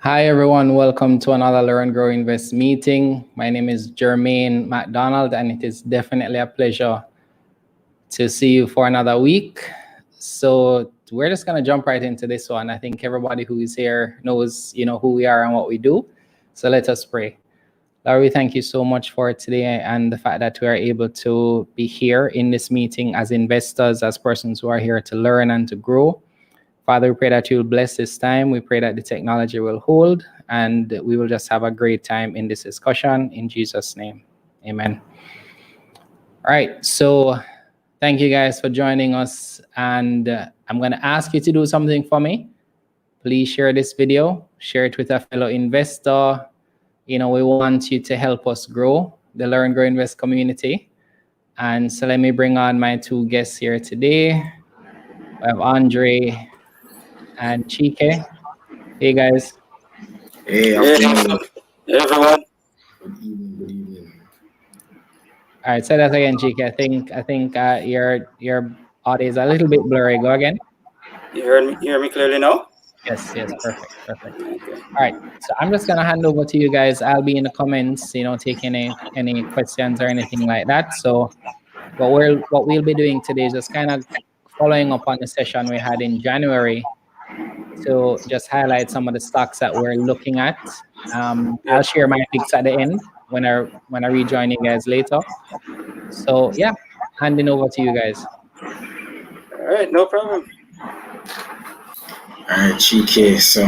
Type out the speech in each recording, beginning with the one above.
Hi everyone, welcome to another Learn, Grow, Invest meeting. My name is Jermaine McDonald and it is definitely a pleasure to see you for another week. So we're just gonna jump right into this one. I think everybody who is here knows, who we are and what we do. So let us pray. Lord, we thank you so much for today and the fact that we are able to be here in this meeting as investors, as persons who are here to learn and to grow. Father, we pray that you will bless this time. We pray that the technology will hold and we will just have a great time in this discussion. In Jesus' name, amen. All right, so thank you guys for joining us. And I'm going to ask you to do something for me. Please share this video, share it with a fellow investor. We want you to help us grow the Learn, Grow, Invest community. And so let me bring on my two guests here today. We have Andre and Chike. Hey guys. Hey, everyone. Good evening. All right, say that again, Chike. I think your audio is a little bit blurry. Go again. You hear me clearly now? Yes, perfect. Okay. All right, so I'm just gonna hand over to you guys. I'll be in the comments, taking any questions or anything like that. So what we'll be doing today is just kind of following up on the session we had in January to just highlight some of the stocks that we're looking at. I'll share my picks at the end when I rejoin you guys later. So yeah, handing over to you guys. All right, no problem. All right, Chike. So,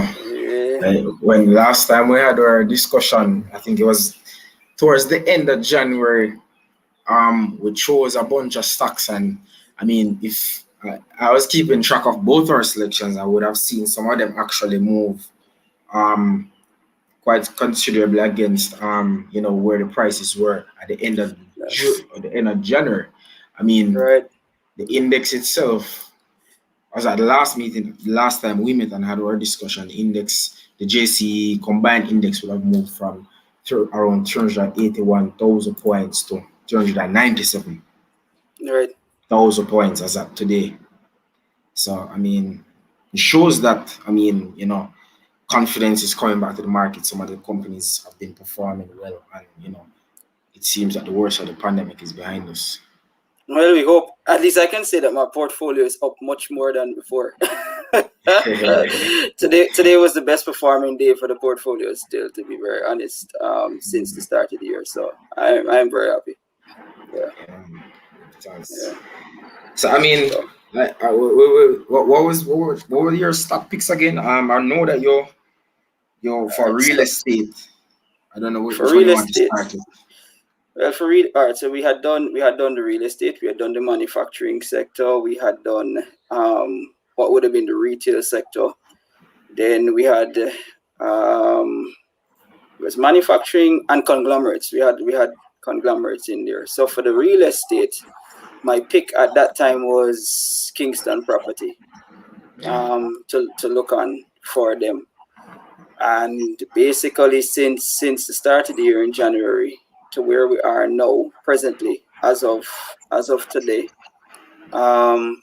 when last time we had our discussion, I think it was towards the end of January. We chose a bunch of stocks, and I mean, if I was keeping track of both our selections, I would have seen some of them actually move, quite considerably against, where the prices were at the end of January. I mean, the index itself, as at the last time we met and had our discussion, the JC combined index would have moved from around 381,000 points to 397,000 points as at today. So, I mean, it shows that, confidence is coming back to the market. Some of the companies have been performing well, and, it seems that the worst of the pandemic is behind us. Well, we hope. At least I can say that my portfolio is up much more than before. Today was the best performing day for the portfolio, still, to be very honest, since the start of the year. So I'm very happy. So I mean, what were your stock picks again? I know that you're for real estate. I don't know which one you want to start with. Well, all right. So we had done the real estate. We had done the manufacturing sector. We had done what would have been the retail sector. Then we had it was manufacturing and conglomerates. We had conglomerates in there. So for the real estate, my pick at that time was Kingston Property. To look on for them, and basically since the start of the year in January to where we are now, presently, as of today, I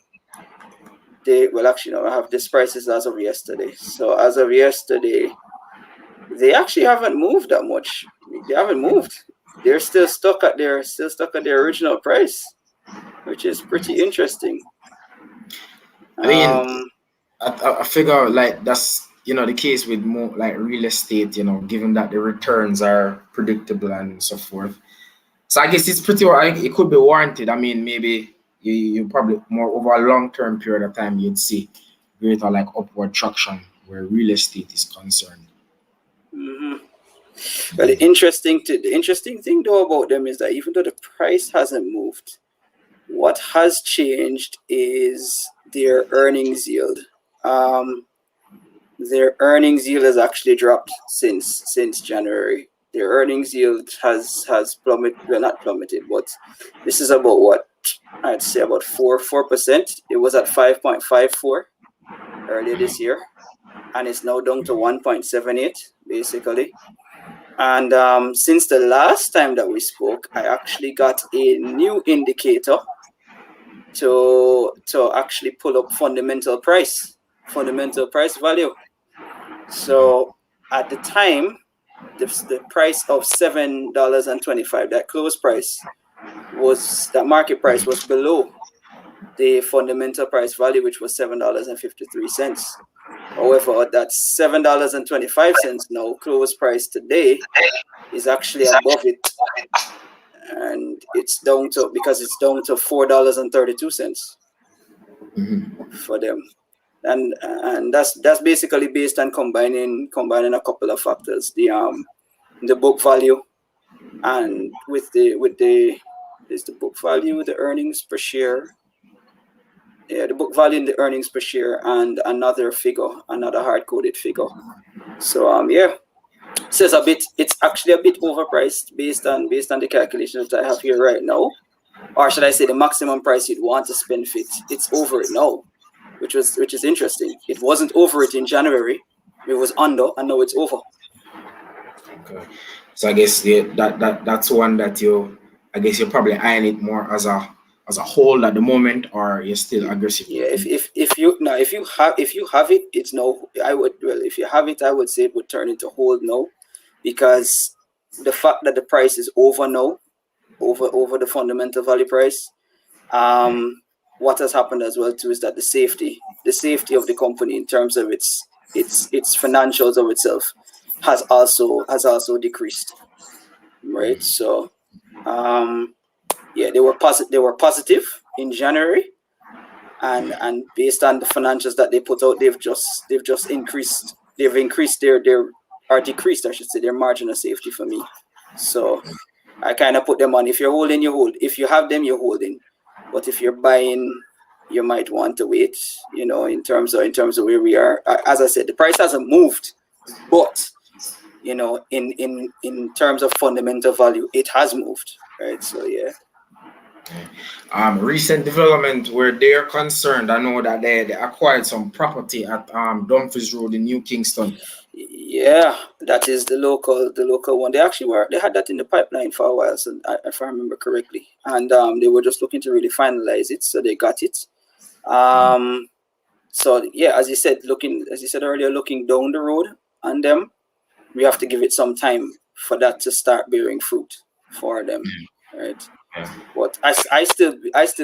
have these prices as of yesterday. So as of yesterday, they actually haven't moved that much. They haven't moved. They're still stuck at their original price, which is pretty interesting. I mean, I figure like that's the case with more like real estate, given that the returns are predictable and so forth. So I guess it's it could be warranted. I mean, maybe you probably more over a long-term period of time you'd see greater like upward traction where real estate is concerned. Mm-hmm. Well, the interesting thing though about them is that even though the price hasn't moved, what has changed is their earnings yield. Their earnings yield has actually dropped since January. Their earnings yield has plummeted. Well, not plummeted, but this is about what I'd say about 4%. It was at 5.54 earlier this year, and it's now down to 1.78 basically. And since the last time that we spoke, I actually got a new indicator to actually pull up fundamental price value. So at the time, the price of $7.25, that close price that market price was below the fundamental price value, which was $7.53. However, that $7.25 now close price today is actually above it, and it's down to $4.32 for them, and that's basically based on combining a couple of factors, the book value, and with the book value, the earnings per share. Yeah, the book value and the earnings per share, and another hard-coded figure. So says it's actually a bit overpriced based on the calculations that I have here right now, or should I say the maximum price you'd want to spend fit. It's over it now, which is interesting. It wasn't over it in January. It was under, and now it's over. Okay, so I guess that's one that you're probably eyeing it more as a whole at the moment, or you're still aggressive? Yeah, if you have it, it's no. If you have it, I would say it would turn into hold now, because the fact that the price is over now, over the fundamental value price. What has happened as well too is that the safety of the company in terms of its financials of itself has also decreased, right? So they were positive in January, and based on the financials that they put out, they've increased decreased, I should say, their margin of safety for me. So I kind of put them on. If you're holding, you hold. If you have them, you're holding. But if you're buying, you might want to wait. In terms of where we are. As I said, the price hasn't moved, but in terms of fundamental value, it has moved, right? So yeah. Recent development where they're concerned, I know that they acquired some property at Dumfries Road in New Kingston. Yeah, that is the local one. They had that in the pipeline for a while, so if I remember correctly, and they were just looking to really finalize it, so they got it. So yeah, as you said earlier, looking down the road on them, we have to give it some time for that to start bearing fruit for them, right? Yeah. But I still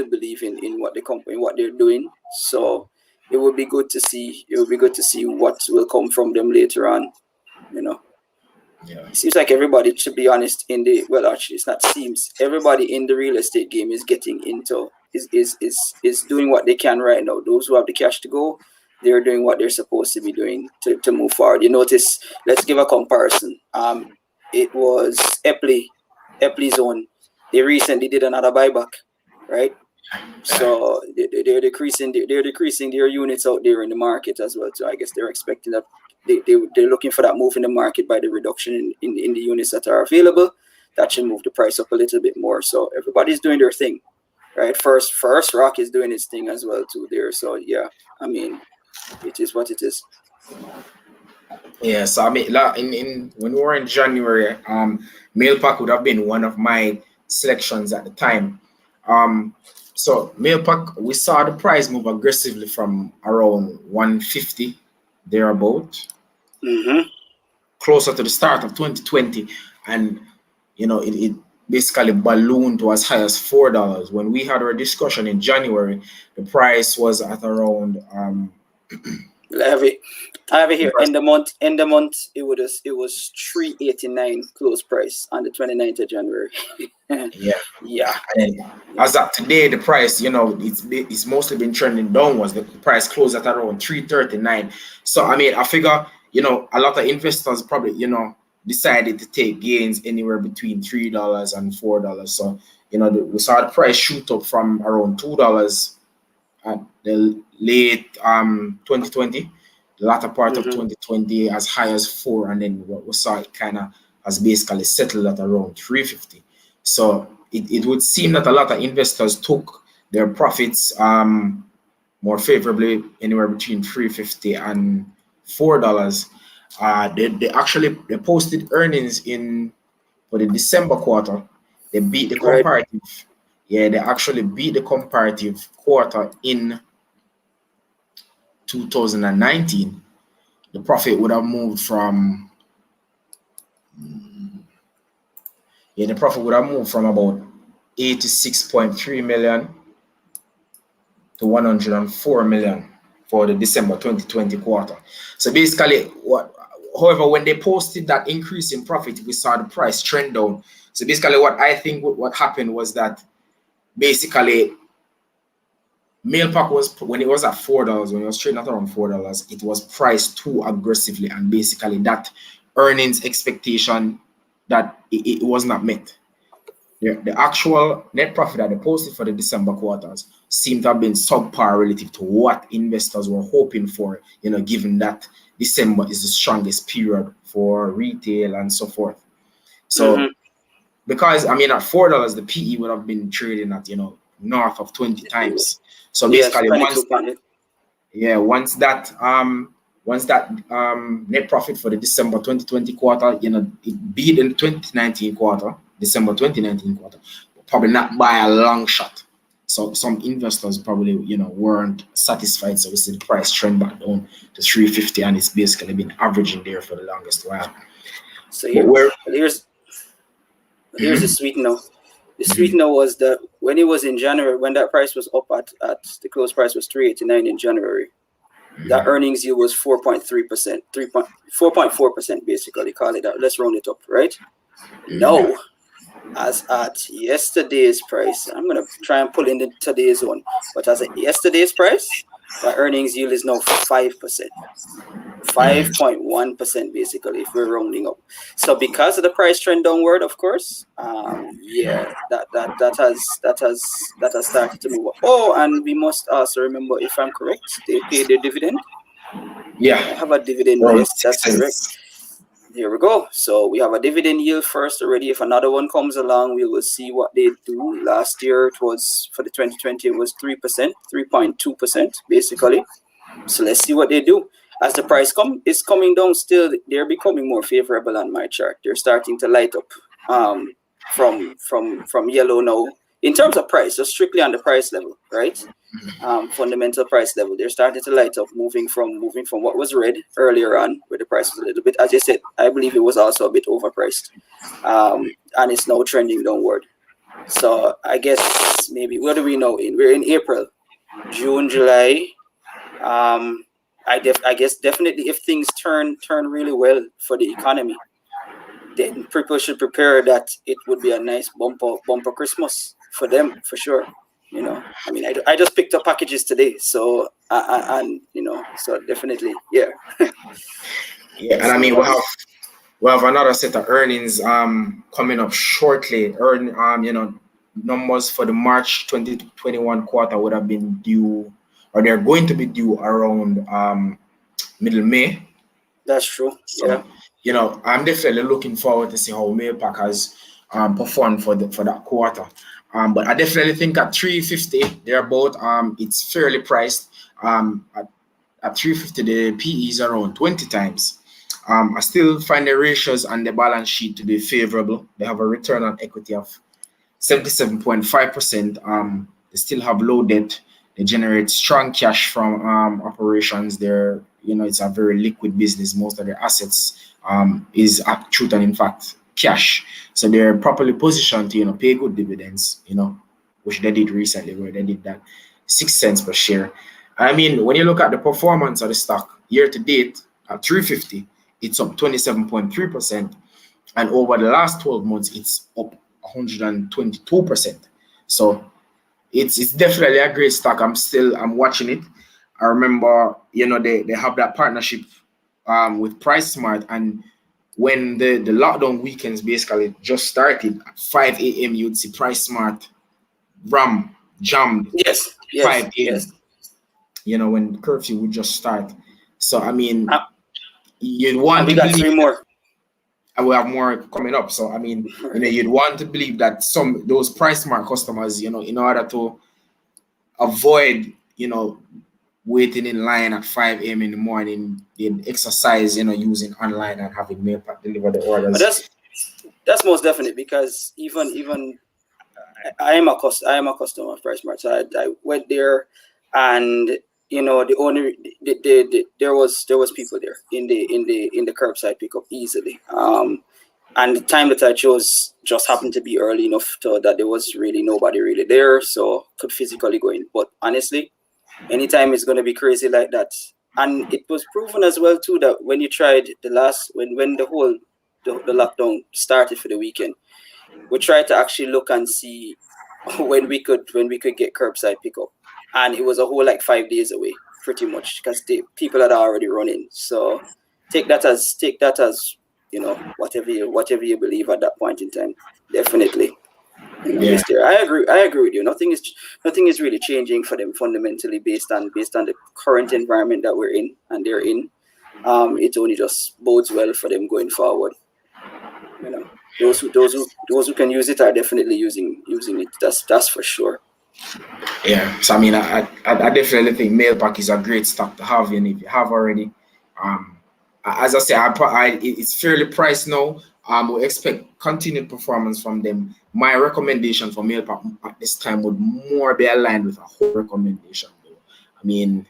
believe in what the company, what they're doing. So it would be good to see. It would be good to see what will come from them later on. Yeah. It seems like everybody, to be honest, it's not seems. Everybody in the real estate game is getting into is doing what they can right now. Those who have the cash to go, they're doing what they're supposed to be doing to move forward. You notice, let's give a comparison. It was Epley Zone. They recently did another buyback, right? So they're decreasing their units out there in the market as well. So I guess they're expecting that they're looking for that move in the market by the reduction in the units that are available. That should move the price up a little bit more. So everybody's doing their thing, right? First Rock is doing its thing as well too there. So yeah, I mean, it is what it is. Yeah, so I mean, when we were in January, Mailpack would have been one of my selections at the time. So Mailpack, we saw the price move aggressively from around 150 thereabout, closer to the start of 2020, and it basically ballooned to as high as $4. When we had our discussion in January, the price was at around I have it here. In the month, it was $3.89 close price on the 29th of January. Yeah. And as of today, the price, it's mostly been trending downwards. The price closed at around $3.39. So I mean, I figure, a lot of investors probably, decided to take gains anywhere between $3 and $4. So, we saw the price shoot up from around $2 at the late 2020. The latter part of 2020 as high as $4, and then what we saw, it kind of has basically settled at around $3.50. So it would seem that a lot of investors took their profits more favorably, anywhere between $3.50 and $4. They posted earnings for the December quarter. They beat the comparative. Right. Yeah, they actually beat the comparative quarter in 2019. The profit would have moved from Yeah, the profit would have moved from about 86.3 million to 104 million for the December 2020 quarter. So basically, however, when they posted that increase in profit, we saw the price trend down. So basically, what I think what happened was that basically Mailpack was, when it was at $4, when it was trading at around $4, it was priced too aggressively, and basically that earnings expectation that it was not met. The actual net profit that they posted for the December quarters seemed to have been subpar relative to what investors were hoping for, given that December is the strongest period for retail and so forth. So, because, at $4, the PE would have been trading at, north of 20 times. So basically, once that net profit for the December 2020 quarter, it beat in 2019 quarter, December 2019 quarter, but probably not by a long shot. So some investors probably, weren't satisfied. So we see the price trend back down to 350, and it's basically been averaging there for the longest while. So here's the sweetener. The sweetener was that when it was in January, when that price was up at the close price was 389 in January, that earnings yield was 4.3%, 4.4% basically, call it that. Let's round it up, right? No, as at yesterday's price, I'm gonna try and pull in the today's one, but as at yesterday's price, that earnings yield is now 5%. 5.1% basically, if we're rounding up. So because of the price trend downward, of course, that has started to move up. Oh, and we must also remember, if I'm correct, they pay their dividend. Yeah, I have a dividend. Yes, that's correct. Here we go. So we have a dividend yield first already. If another one comes along, we will see what they do. Last year, it was, for the 2020, it was 3%, 3.2% basically. So let's see what they do. As the price is coming down, still they're becoming more favorable on my chart. They're starting to light up from yellow now in terms of price, so strictly on the price level, right? Fundamental price level. They're starting to light up, moving from what was red earlier on, where the price was a little bit, as I said, I believe it was also a bit overpriced, and it's now trending downward. So I guess maybe, what do we know? We're in April, June, July. I guess definitely if things turn really well for the economy, then people should prepare that it would be a nice bumper Christmas for them, for sure. I just picked up packages today, so so definitely, yeah. Yeah, and we have another set of earnings coming up shortly. Numbers for the March 2021 quarter would have been due, or they're going to be due around middle May. That's true. So, yeah. I'm definitely looking forward to see how Mailpack has performed for that quarter. But I definitely think at 350, thereabout, it's fairly priced. At 350, the PE is around 20 times. I still find the ratios and the balance sheet to be favorable. They have a return on equity of 77.5%. They still have low debt. They generate strong cash from operations. It's a very liquid business. Most of their assets is truth and in fact cash. So they're properly positioned to pay good dividends. Which they did recently, where they did that 6 cents per share. When you look at the performance of the stock year to date at 350, it's up 27.3%, and over the last 12 months, it's up 122%. So it's definitely a great stock. I'm watching it. I remember, they have that partnership with PriceSmart, and when the lockdown weekends basically just started at 5 a.m., you'd see PriceSmart jammed. Yes. 5 a.m. Yes. When curfew would just start. So you'd want to believe 3 more. And we have more coming up. So you'd want to believe that those PriceSmart customers, in order to avoid, waiting in line at 5 a.m. in the morning, they'd exercise, using online and having Mailpack deliver the orders. But that's most definite, because even I am a customer of PriceSmart. So I went there, and the owner, there was people there in the curbside pickup easily. And the time that I chose just happened to be early enough that there was really nobody really there, so could physically go in. But honestly, anytime it's going to be crazy like that. And it was proven as well too that when you tried when the whole the lockdown started for the weekend, we tried to actually look and see when we could get curbside pickup, and it was a whole like 5 days away pretty much, because the people had already run in. So take that as whatever you believe at that point in time. Definitely. I agree with you. Nothing is really changing for them fundamentally based on the current environment that we're in and they're in. It only just bodes well for them going forward. Those who can use it are definitely using it. That's for sure. Yeah. So I mean, I definitely think Mailpack is a great stock to have, and if you have already, as I say, it's fairly priced now. We expect continued performance from them. My recommendation for Mailpack at this time would more be aligned with a whole recommendation, though. I mean,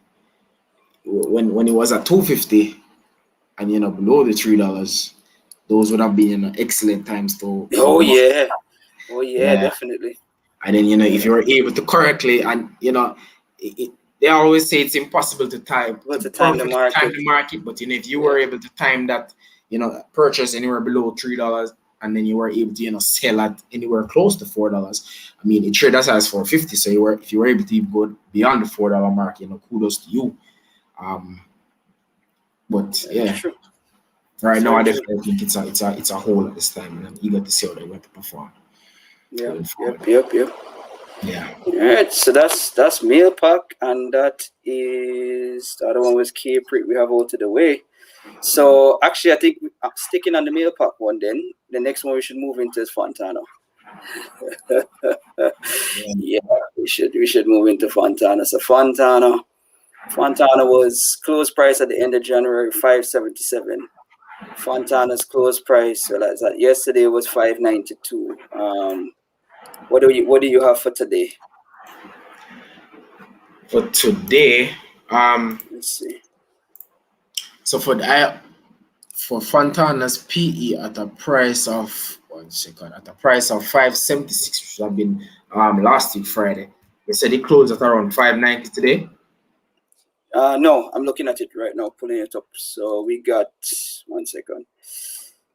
when it was at $2.50 and below the $3, those would have been excellent times to. Oh yeah, definitely. And then if you were able to correctly, and they always say it's impossible to time the market, but if you were able to time that, purchase anywhere below $3, and then you were able to sell at anywhere close to $4. I mean, it traded as high as $4.50, so if you were able to even go beyond the $4 mark, kudos to you. But yeah, right now I definitely think it's a hole at this time, and I'm eager to see how they're going to perform. Yep. Yeah. All right, so that's Mailpack, and that is the other one was Cape. We have out of the way. So actually, I think sticking on the Mailpack one, then the next one we should move into is Fontana. Yeah, we should move into Fontana. So Fontana was close price at the end of January, $5.77. Fontana's close price, so that's that. Yesterday was $5.92. What do you have for today? For today, let's see. So for Fontana's PE at a price of $5.76, which would have been last week Friday. They said it closed at around $5.90 today. No, I'm looking at it right now, pulling it up. So we got 1 second.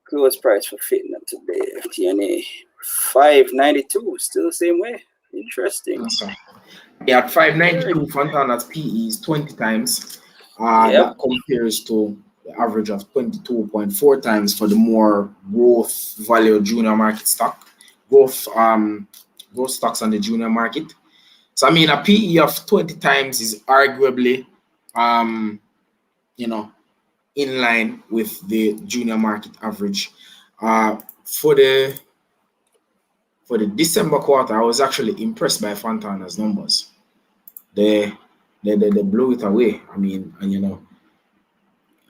Close price for Fitna today, FTNA, $5.92, still the same way. Interesting. Yeah, at $5.92, Fontana's PE is 20 times. That compares to the average of 22.4 times for the more growth value junior market stock, growth stocks on the junior market. So I mean, a PE of 20 times is arguably, in line with the junior market average. For the December quarter, I was actually impressed by Fontana's numbers. They blew it away. I mean, and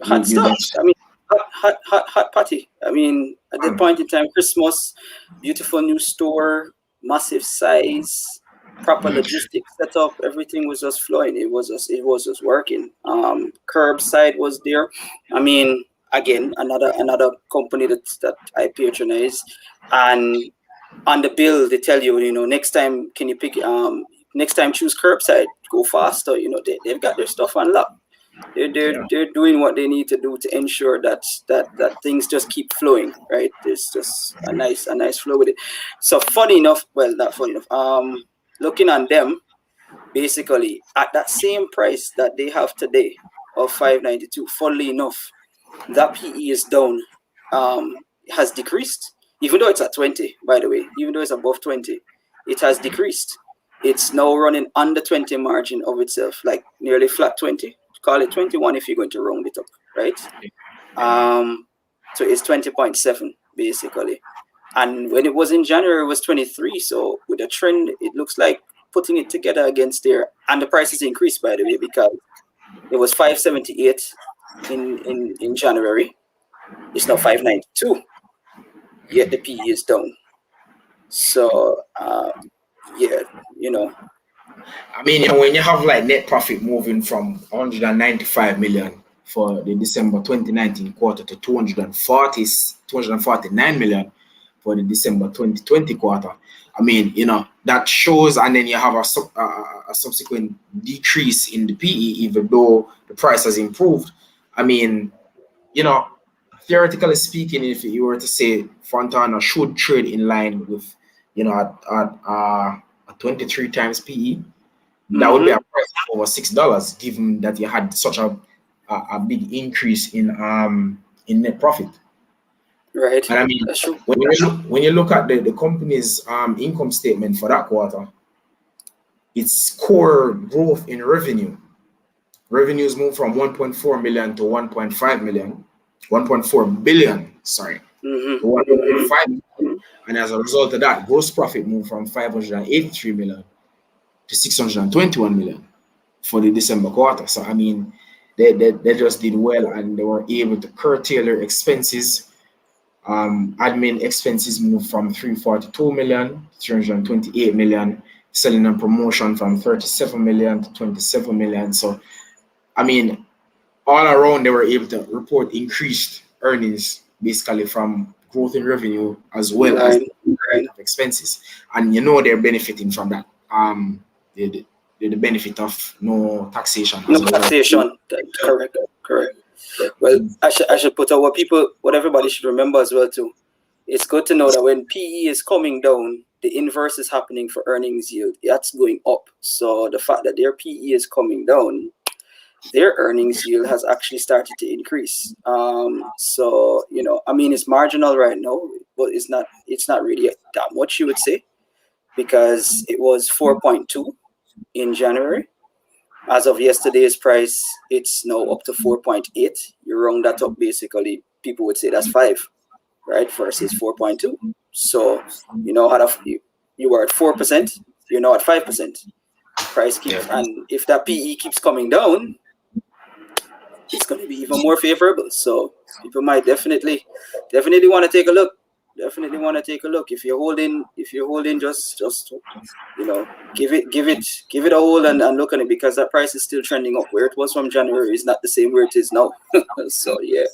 hot stuff. I mean, hot party. I mean, at that point in time, Christmas, beautiful new store, massive size, proper logistics setup. Everything was just flowing. It was just working. Curbside was there. I mean, again, another company that I patronize, and on the bill they tell you, next time can you pick next time choose curbside, go faster. They've got their stuff on lock. They're doing what they need to do to ensure that things just keep flowing, right? There's just a nice flow with it. So funny enough, well, not funny enough. Looking on them, basically at that same price that they have today of $5.92. Funnily enough, that PE is down, has decreased. Even though it's at 20, by the way, even though it's above 20, it has decreased. It's now running under 20 margin of itself, like nearly flat 20. Call it 21 if you're going to round it up, right? So it's 20.7 basically. And when it was in January, it was 23. So with a trend, it looks like putting it together against there. And the prices increased, by the way, because it was $5.78 in January. It's now $5.92. Yet the PE is down. So yeah, I mean, when you have like net profit moving from 195 million for the December 2019 quarter to 249 million for the December 2020 quarter. I mean, that shows, and then you have a subsequent decrease in the PE, even though the price has improved. I mean, theoretically speaking, if you were to say Fontana should trade in line with, a 23 times PE, that would be a price of over $6, given that you had such a big increase in net profit. Right. And I mean, when you look at the company's income statement for that quarter, its core growth in revenues moved from 1.4 million to 1.5 million, 1.4 billion, sorry, to 1.5 million. And as a result of that, gross profit moved from 583 million to 621 million for the December quarter. So I mean, they just did well, and they were able to curtail their expenses. Admin expenses moved from 342 million to 328 million, selling and promotion from 37 million to 27 million. So, I mean, all around they were able to report increased earnings, basically from growth in revenue as well as expenses. And they're benefiting from that. The benefit of no taxation. No taxation. Correct. Well, I should put out what everybody should remember as well too. It's good to know that when PE is coming down, the inverse is happening for earnings yield. That's going up. So the fact that their PE is coming down, their earnings yield has actually started to increase. So I mean, it's marginal right now, but it's not really that much, you would say, because it was 4.2 in January. As of yesterday's price, it's now up to 4.8. You round that up, basically, people would say that's 5, right? Versus 4.2. So you were at 4%, you're now at 5%. Price keeps, and if that PE keeps coming down, it's going to be even more favorable. So people might definitely want to take a look. Definitely want to take a look. If you're holding, just give it a hold and look at it, because that price is still trending up. Where it was from January is not the same where it is now. So yeah.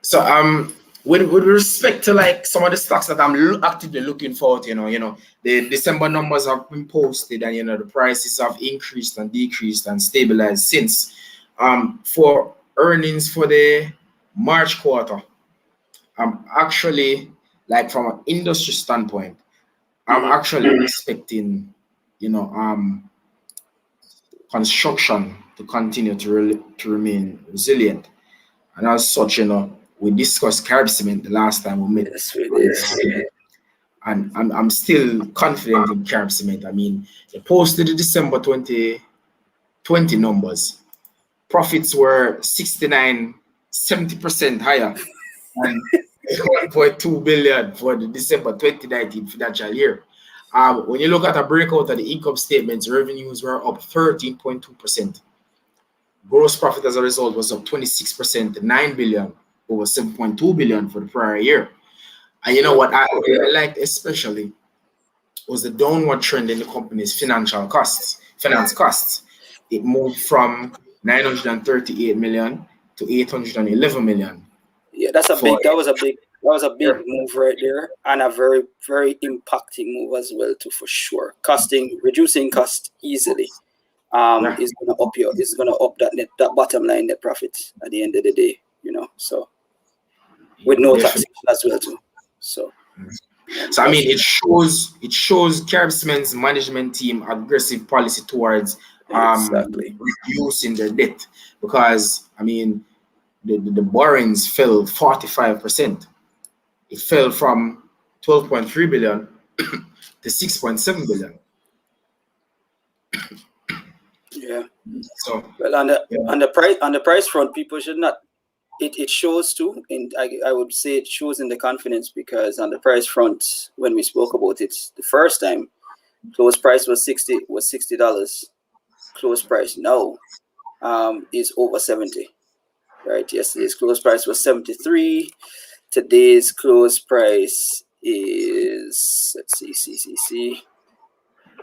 So with respect to like some of the stocks that I'm actively looking forward to, the December numbers have been posted, and the prices have increased and decreased and stabilized since. For earnings for the March quarter, I'm actually, like, from an industry standpoint, I'm actually expecting, construction to continue to remain resilient. And as such, we discussed Carob Cement the last time we met. Yes, we did. And I'm still confident in Carob Cement. I mean, they posted the December 2020 numbers. Profits were 70% higher than 1.2 billion for the December 2019 financial year. When you look at a breakout of the income statements, revenues were up 13.2%. Gross profit as a result was up 26% to 9 billion, over 7.2 billion for the prior year. And what I liked especially was the downward trend in the company's finance costs. It moved from 938 million to 811 million. Yeah, that was a big move right there, and a very, very impacting move as well too, for sure. Reducing cost easily is gonna up that bottom line net profit at the end of the day, so with no taxation as well too. So I mean, it shows Carob Cement's management team aggressive policy towards reducing their debt, because I mean the borrowings fell 45%. It fell from 12.3 billion to 6.7 billion. Yeah. So well, on the price front, people should not. It shows too, and I would say it shows in the confidence, because on the price front, when we spoke about it the first time, close price was $60. Close price now is over 70. Right. Yesterday's close price was 73. Today's close price is, let's see, CCC.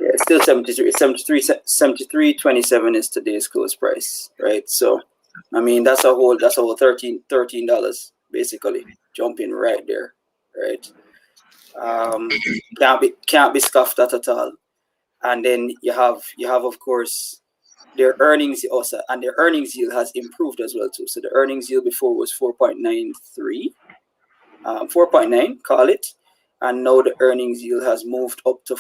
Yeah, it's still 73.27 is today's close price, right? So, I mean, that's a whole $13 basically jumping right there, right? Can't be scoffed at all. And then you have of course their earnings also, and their earnings yield has improved as well too. So the earnings yield before was 4.93, 4.9, call it, and now the earnings yield has moved up to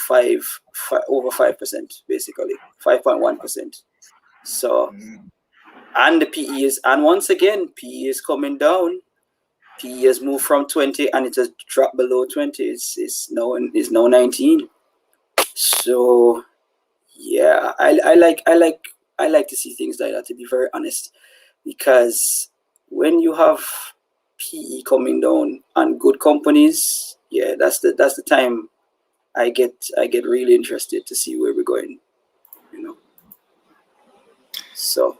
over 5%, basically 5.1%. So, and the PE is, and once again, PE is coming down. PE has moved from 20 and it has dropped below 20. It's now 19. So yeah, I like to see things like that, to be very honest, because when you have PE coming down and good companies, yeah, that's the time I get really interested to see where we're going, you know. So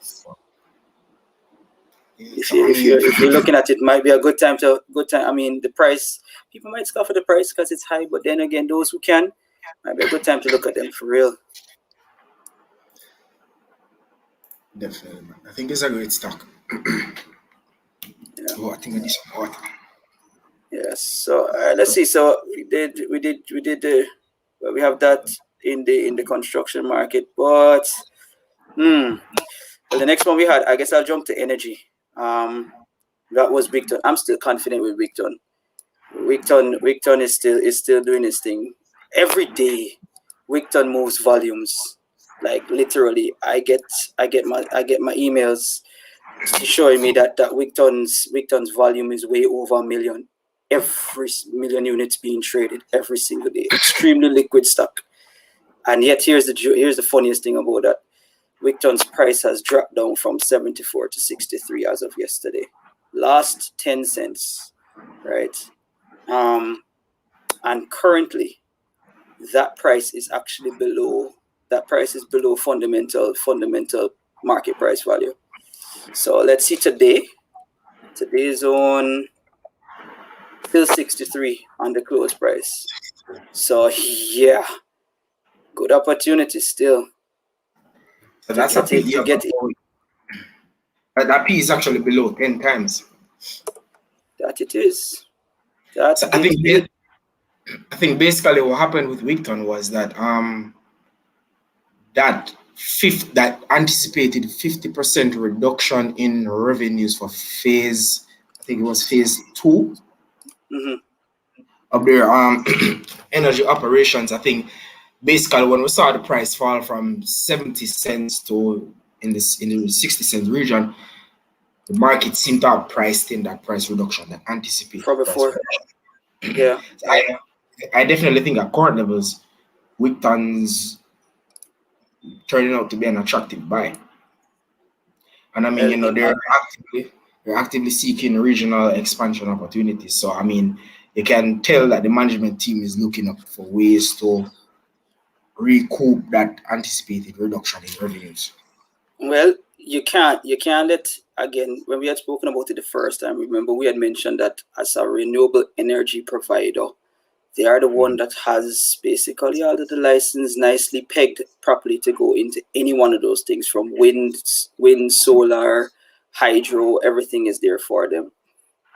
if you're looking at it, might be a good time. I mean, the price, people might scoff at the price because it's high, but then again, those who can, might be a good time to look at them for real. Definitely, man. I think it's a great stock. Yeah. Oh, I think I need some water. Yes. So let's see. So we have that in the construction market, but well, the next one we had, I guess I'll jump to energy. That was Wigton. I'm still confident with Wigton. Wigton is still doing his thing. Every day, Wigton moves volumes. Like literally, I get my emails showing me that Wigton's volume is way over 1 million. Every million units being traded every single day. Extremely liquid stock. And yet here's the funniest thing about that. Wigton's price has dropped down from 74 to 63 as of yesterday. Lost 10 cents, right? And currently that price is actually below fundamental market price value. So let's see today. Today is on still 63 on the close price. So yeah, good opportunity still. So that's a PE. That PE is actually below 10 times. That it is. I think basically what happened with Wigton was that that anticipated 50% reduction in revenues for phase 2 of their energy operations. I think basically when we saw the price fall from 70 cents to in the 60 cents region, the market seemed to have priced in that price reduction, that anticipated from before. Yeah. So I definitely think at current levels, Wigton's turning out to be an attractive buy. And I mean, they're actively seeking regional expansion opportunities. So I mean, you can tell that the management team is looking up for ways to recoup that anticipated reduction in revenues. Well, you can't let, again, when we had spoken about it the first time, remember we had mentioned that as a renewable energy provider, they are the one that has basically all of the license nicely pegged properly to go into any one of those things, from wind, solar, hydro, everything is there for them.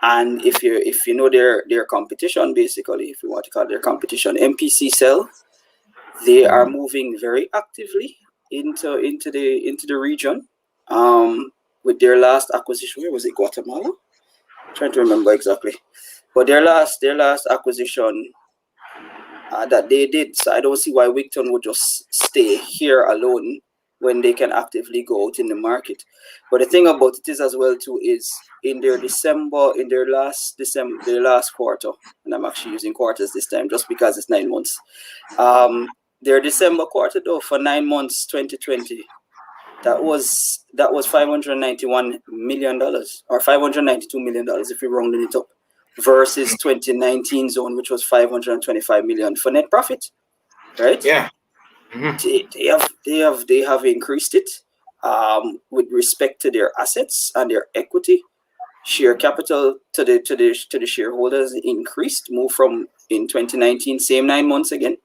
And if you know their competition, basically, if you want to call their competition, MPC Cell, they are moving very actively into the region. With their last acquisition, where was it? Guatemala? I'm trying to remember exactly. But their last acquisition that they did, so I don't see why Wigton would just stay here alone when they can actively go out in the market. But the thing about it is as well too is in their last quarter, and I'm actually using quarters this time just because it's 9 months. Their December quarter though, for 9 months 2020, that was $591 million or $592 million if we're rounding it up, versus 2019 zone, which was 525 million for net profit, right? Yeah. They have increased it with respect to their assets and their equity. Share capital to the shareholders increased, moved from in 2019, same 9 months again,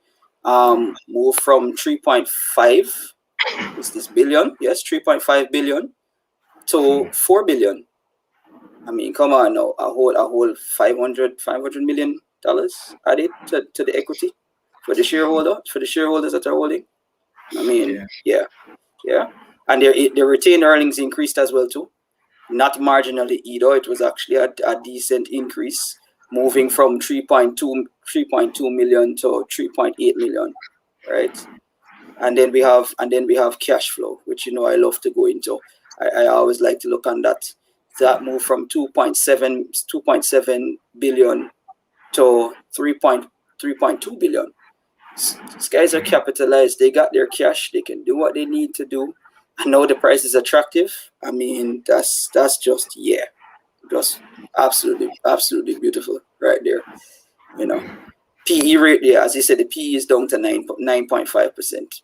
moved from 3.5 is this billion? Yes, 3.5 billion to 4 billion. I mean, come on now, a whole 500 million dollars added to the equity for the shareholders that are holding. I mean, yeah. And their retained earnings increased as well too. Not marginally either. It was actually a decent increase, moving from 3.2 million to 3.8 million, right? And then we have cash flow, which I love to go into. I always like to look on that. That moved from 2.7 billion to 3.2 billion. These guys are capitalized. They got their cash. They can do what they need to do. I know the price is attractive. I mean, that's just absolutely beautiful right there. PE rate, as you said, the PE is down to 9.5%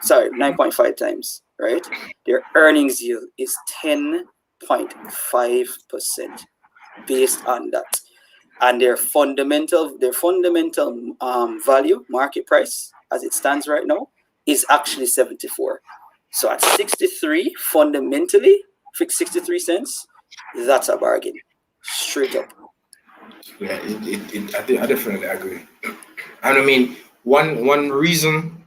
9.5 times, right? Their earnings yield is 10.5% based on that. And their fundamental value, market price, as it stands right now, is actually 74. So at 63, fundamentally, 63 cents, that's a bargain, straight up. Yeah, I definitely agree. And I mean, one reason,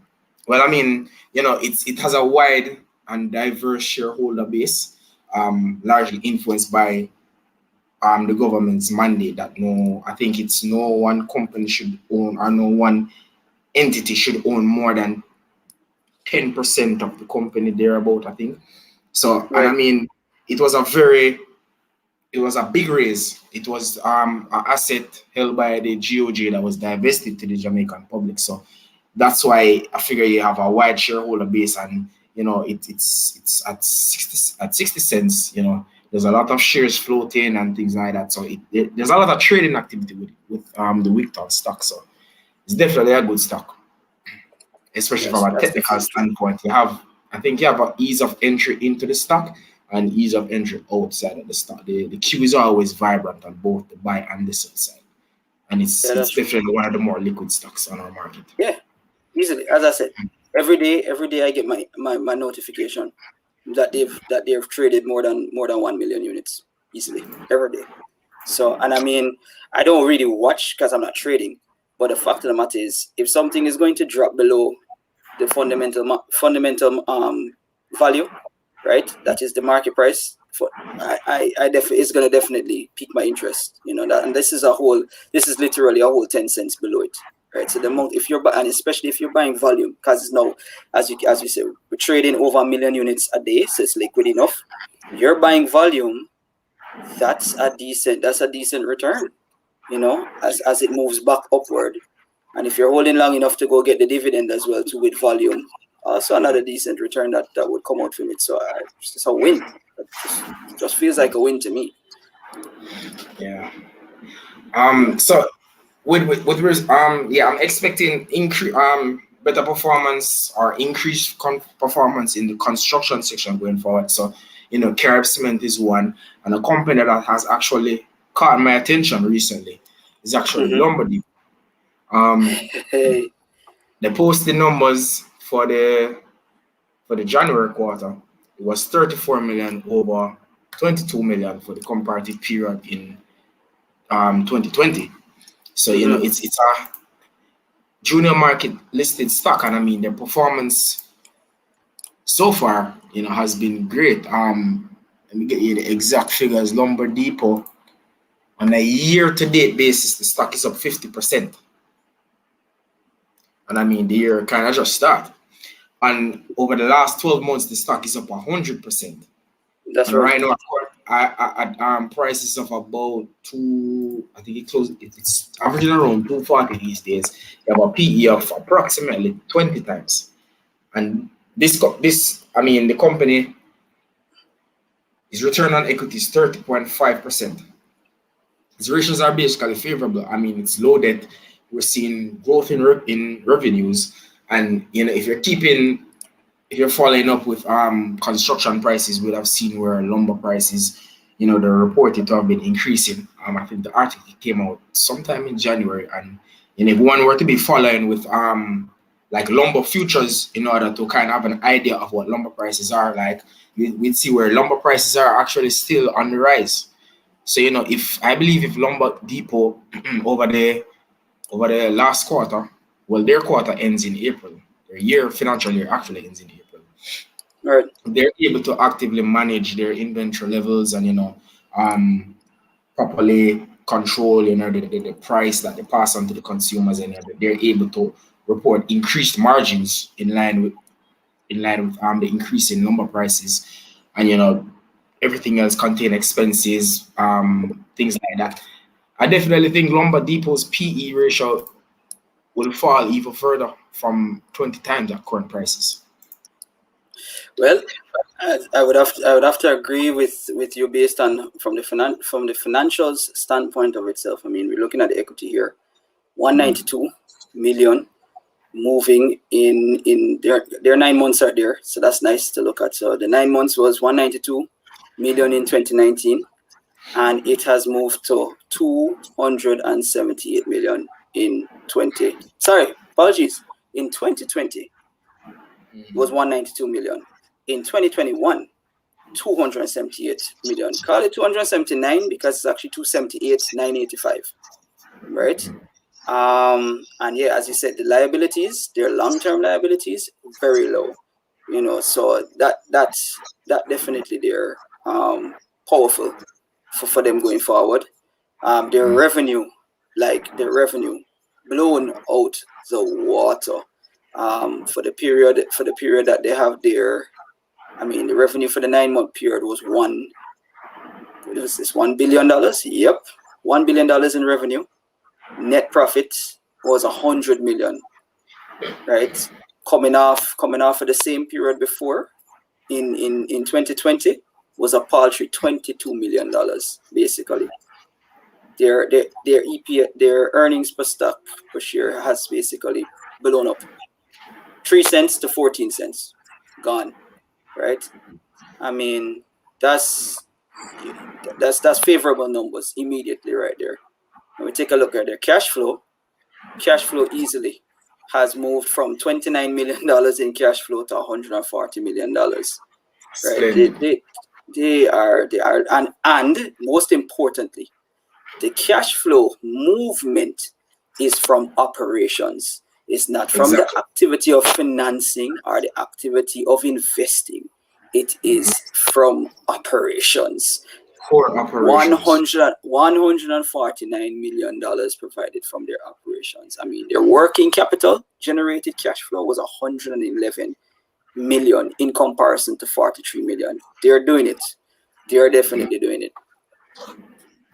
well, I mean, it has a wide and diverse shareholder base, largely influenced by the government's mandate that I think it's no one company should own, or no one entity should own more than 10% of the company thereabout, I think. So, right. And I mean, it was a big raise. It was an asset held by the GOJ that was divested to the Jamaican public. So that's why I figure you have a wide shareholder base, and it's at 60 cents. There's a lot of shares floating and things like that. So there's a lot of trading activity with the Wigton stock. So it's definitely a good stock, especially from a technical standpoint. I think you have an ease of entry into the stock and ease of entry outside of the stock. The queue is always vibrant on both the buy and the sell side, and it's definitely one of the more liquid stocks on our market. Yeah, easily. As I said, every day I get my notification that they've traded more than 1 million units easily every day. So, and I mean, I don't really watch because I'm not trading, but the fact of the matter is, if something is going to drop below the fundamental value, right, that is the market price, it's going to definitely pique my interest, that, and this is literally a whole 10 cents below it, right? So the amount, and especially if you're buying volume, because now, as you said, we're trading over 1 million units a day, so it's liquid enough. You're buying volume, that's a decent return, as it moves back upward. And if you're holding long enough to go get the dividend as well too with volume, also another decent return that would come out from it. So it's a win. It just feels like a win to me. Yeah. So I'm expecting better performance or increased performance in the construction section going forward. So Carob Cement is one, and a company that has actually caught my attention recently is actually Lumber Depot. They posted numbers for the January quarter. It was 34 million over 22 million for the comparative period in 2020. So it's a junior market listed stock, and I mean their performance so far has been great. Let me get you the exact figures. Lumber Depot, on a year-to-date basis, the stock is up 50%. And I mean, the year kind of just started. And over the last 12 months, the stock is up 100%. That's right. Right now, at prices of about I think it's averaging around 240 these days. You have a PE of approximately 20 times. And the company, its return on equity is 30.5%. Its ratios are basically favorable. I mean, it's low debt. We're seeing growth in revenues, and if you're following up with construction prices, we'd have seen where lumber prices, they're reported to have been increasing. I think the article came out sometime in January, and if one were to be following with like lumber futures in order to kind of have an idea of what lumber prices are. Like we'd see where lumber prices are actually still on the rise. So if I believe if Lumber Depot over the last quarter, well, their quarter ends in April. Their financial year actually ends in April. Right. They're able to actively manage their inventory levels and properly control the price that they pass on to the consumers, and they're able to report increased margins in line with the increase in lumber prices, and everything else contain expenses, things like that. I definitely think Lumber Depot's PE ratio will fall even further from 20 times at current prices. Well, I would have to agree with you based on from the financials standpoint of itself. I mean, we're looking at the equity here, 192 million moving in their 9 months are there, so that's nice to look at. So the 9 months was 192 million in 2019, and it has moved to 278 million in 2020 was 192 million. In 2021, 278 million. Call it 279 because it's actually 278,985, right? And yeah, as you said, the liabilities, their long-term liabilities, very low. So that definitely they're powerful for them going forward. Their revenue blown out the water. For the period that they have there. I mean, the revenue for the 9 month period was $1 billion. Yep, $1 billion in revenue. Net profit was 100 million, right? Coming off of the same period before in 2020 was a paltry $22 million, basically. Their EPS, their earnings per stock per share has basically blown up. 3 cents to 14 cents gone, right? I mean, that's favorable numbers immediately right there. When we take a look at their cash flow easily has moved from $29 million in cash flow to $140 million, right? They are and most importantly, the cash flow movement is from operations. It's not from the activity of financing or the activity of investing. It is from operations. For operations. $149 million provided from their operations. I mean, their working capital generated cash flow was 111 million in comparison to 43 million. They're doing it. They are definitely doing it.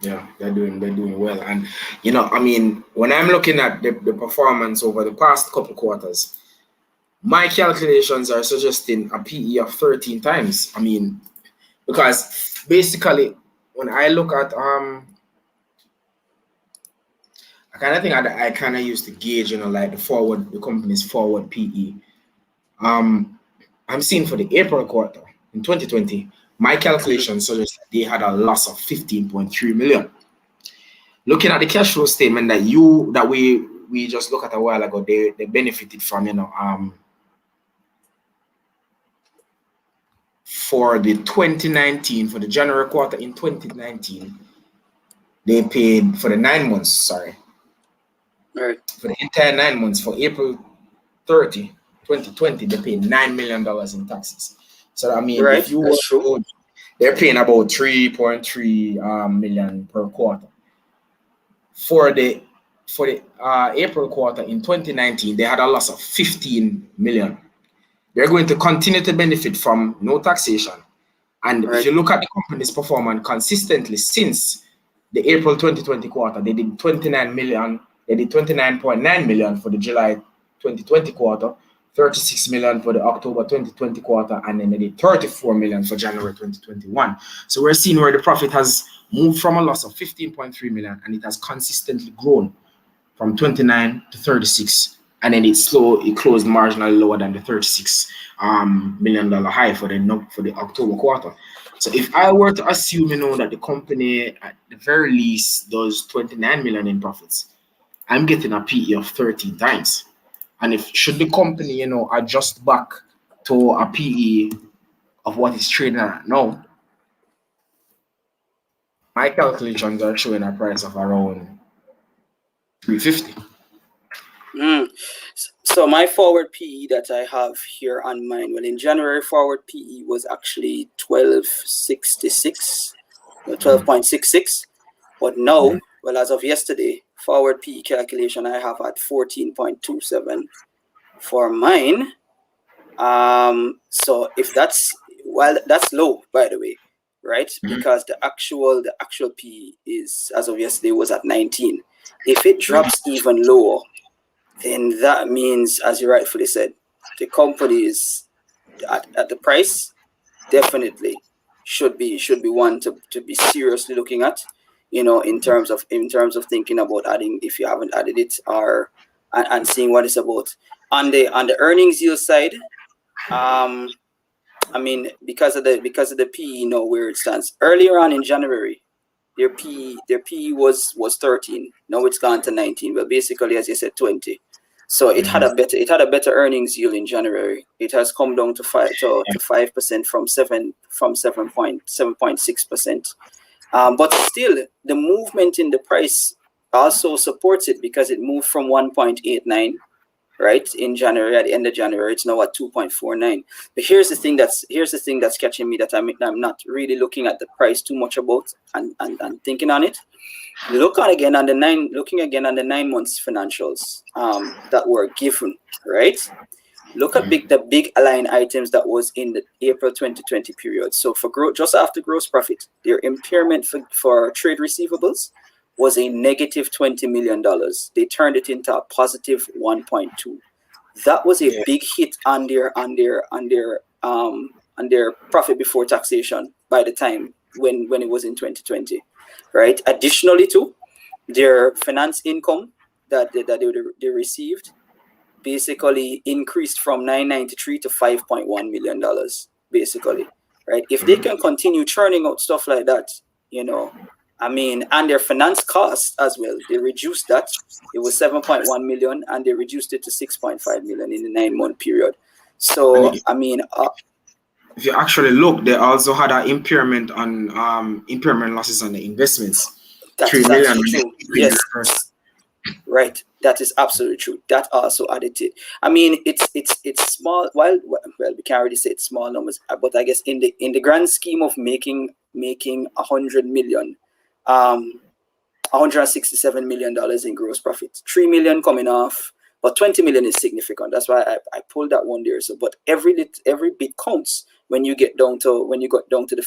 Yeah, they're doing well. And I mean, when I'm looking at the performance over the past couple quarters, my calculations are suggesting a PE of 13 times. I mean, because basically when I look at I kind of think I kind of use to gauge, like the company's forward PE. I'm seeing for the April quarter in 2020, my calculations suggest that they had a loss of 15.3 million. Looking at the cash flow statement that we just looked at a while ago, they benefited from, for the 2019, for the January quarter in 2019, they paid for the 9 months, sorry. Right. For the entire 9 months, for April 30, 2020, they paid $9 million in taxes. So I mean, right. if you were, they're paying about 3.3 million per quarter. For the April quarter in 2019, they had a loss of 15 million. They're going to continue to benefit from no taxation. And if you look at the company's performance consistently since the April 2020 quarter, they did 29 million. They did 29.9 million for the July 2020 quarter, 36 million for the October 2020 quarter, and then they did 34 million for January 2021. So we're seeing where the profit has moved from a loss of 15.3 million, and it has consistently grown from 29 to 36, and then it closed marginally lower than the 36 million dollar high for the October quarter. So if I were to assume, that the company at the very least does 29 million in profits, I'm getting a PE of 13 times. And if should the company, you know, adjust back to a PE of what it's trading at now, my calculations are showing a price of around 350. So my forward PE that I have here on mine, well, in January, forward PE was actually 12.66, 12.66. But now, well, as of yesterday, forward PE calculation I have at 14.27 for mine. So if that's, well, that's low, by the way, right? Because the actual PE is, as of yesterday, was at 19. If it drops even lower, then that means, as you rightfully said, the company is at the price definitely should be one to be seriously looking at, you know, in terms of thinking about adding, if you haven't added it, or and seeing what it's about. On the earnings yield side, I mean, because of the PE, you know, where it stands. Earlier on in January, their PE was 13. Now it's gone to 19. Well, basically, as you said, 20. So it had a better earnings yield in January. It has come down to 5% from 7.6%. But still, the movement in the price also supports it, because it moved from 1.89, right, in January. At the end of January, it's now at 2.49. But here's the thing that's catching me, that I'm not really looking at the price too much about and thinking on it. Looking again on the 9 months financials that were given, right? Look at the big align items that was in the April 2020 period. So for just after gross profit, their impairment for trade receivables was a negative $20 million. They turned it into a positive 1.2. That was a big hit on their profit before taxation by the time when it was in 2020, right? Additionally, too, their finance income that they received basically increased from $993 to $5.1 million, basically, right? If they can continue churning out stuff like that, you know, I mean, and their finance costs as well, they reduced that. It was 7.1 million, and they reduced it to 6.5 million in the 9-month period. So, I mean, if you actually look, they also had an impairment on impairment losses on the investments. That's 3 million. true. Yes. Right, that is absolutely true. That also added to it. I mean, it's small. Well, we can't really say it's small numbers, but I guess in the grand scheme of making 100 million, $167 million in gross profit, 3 million coming off, but 20 million is significant. That's why I pulled that one there. So, but every bit counts when you get down to the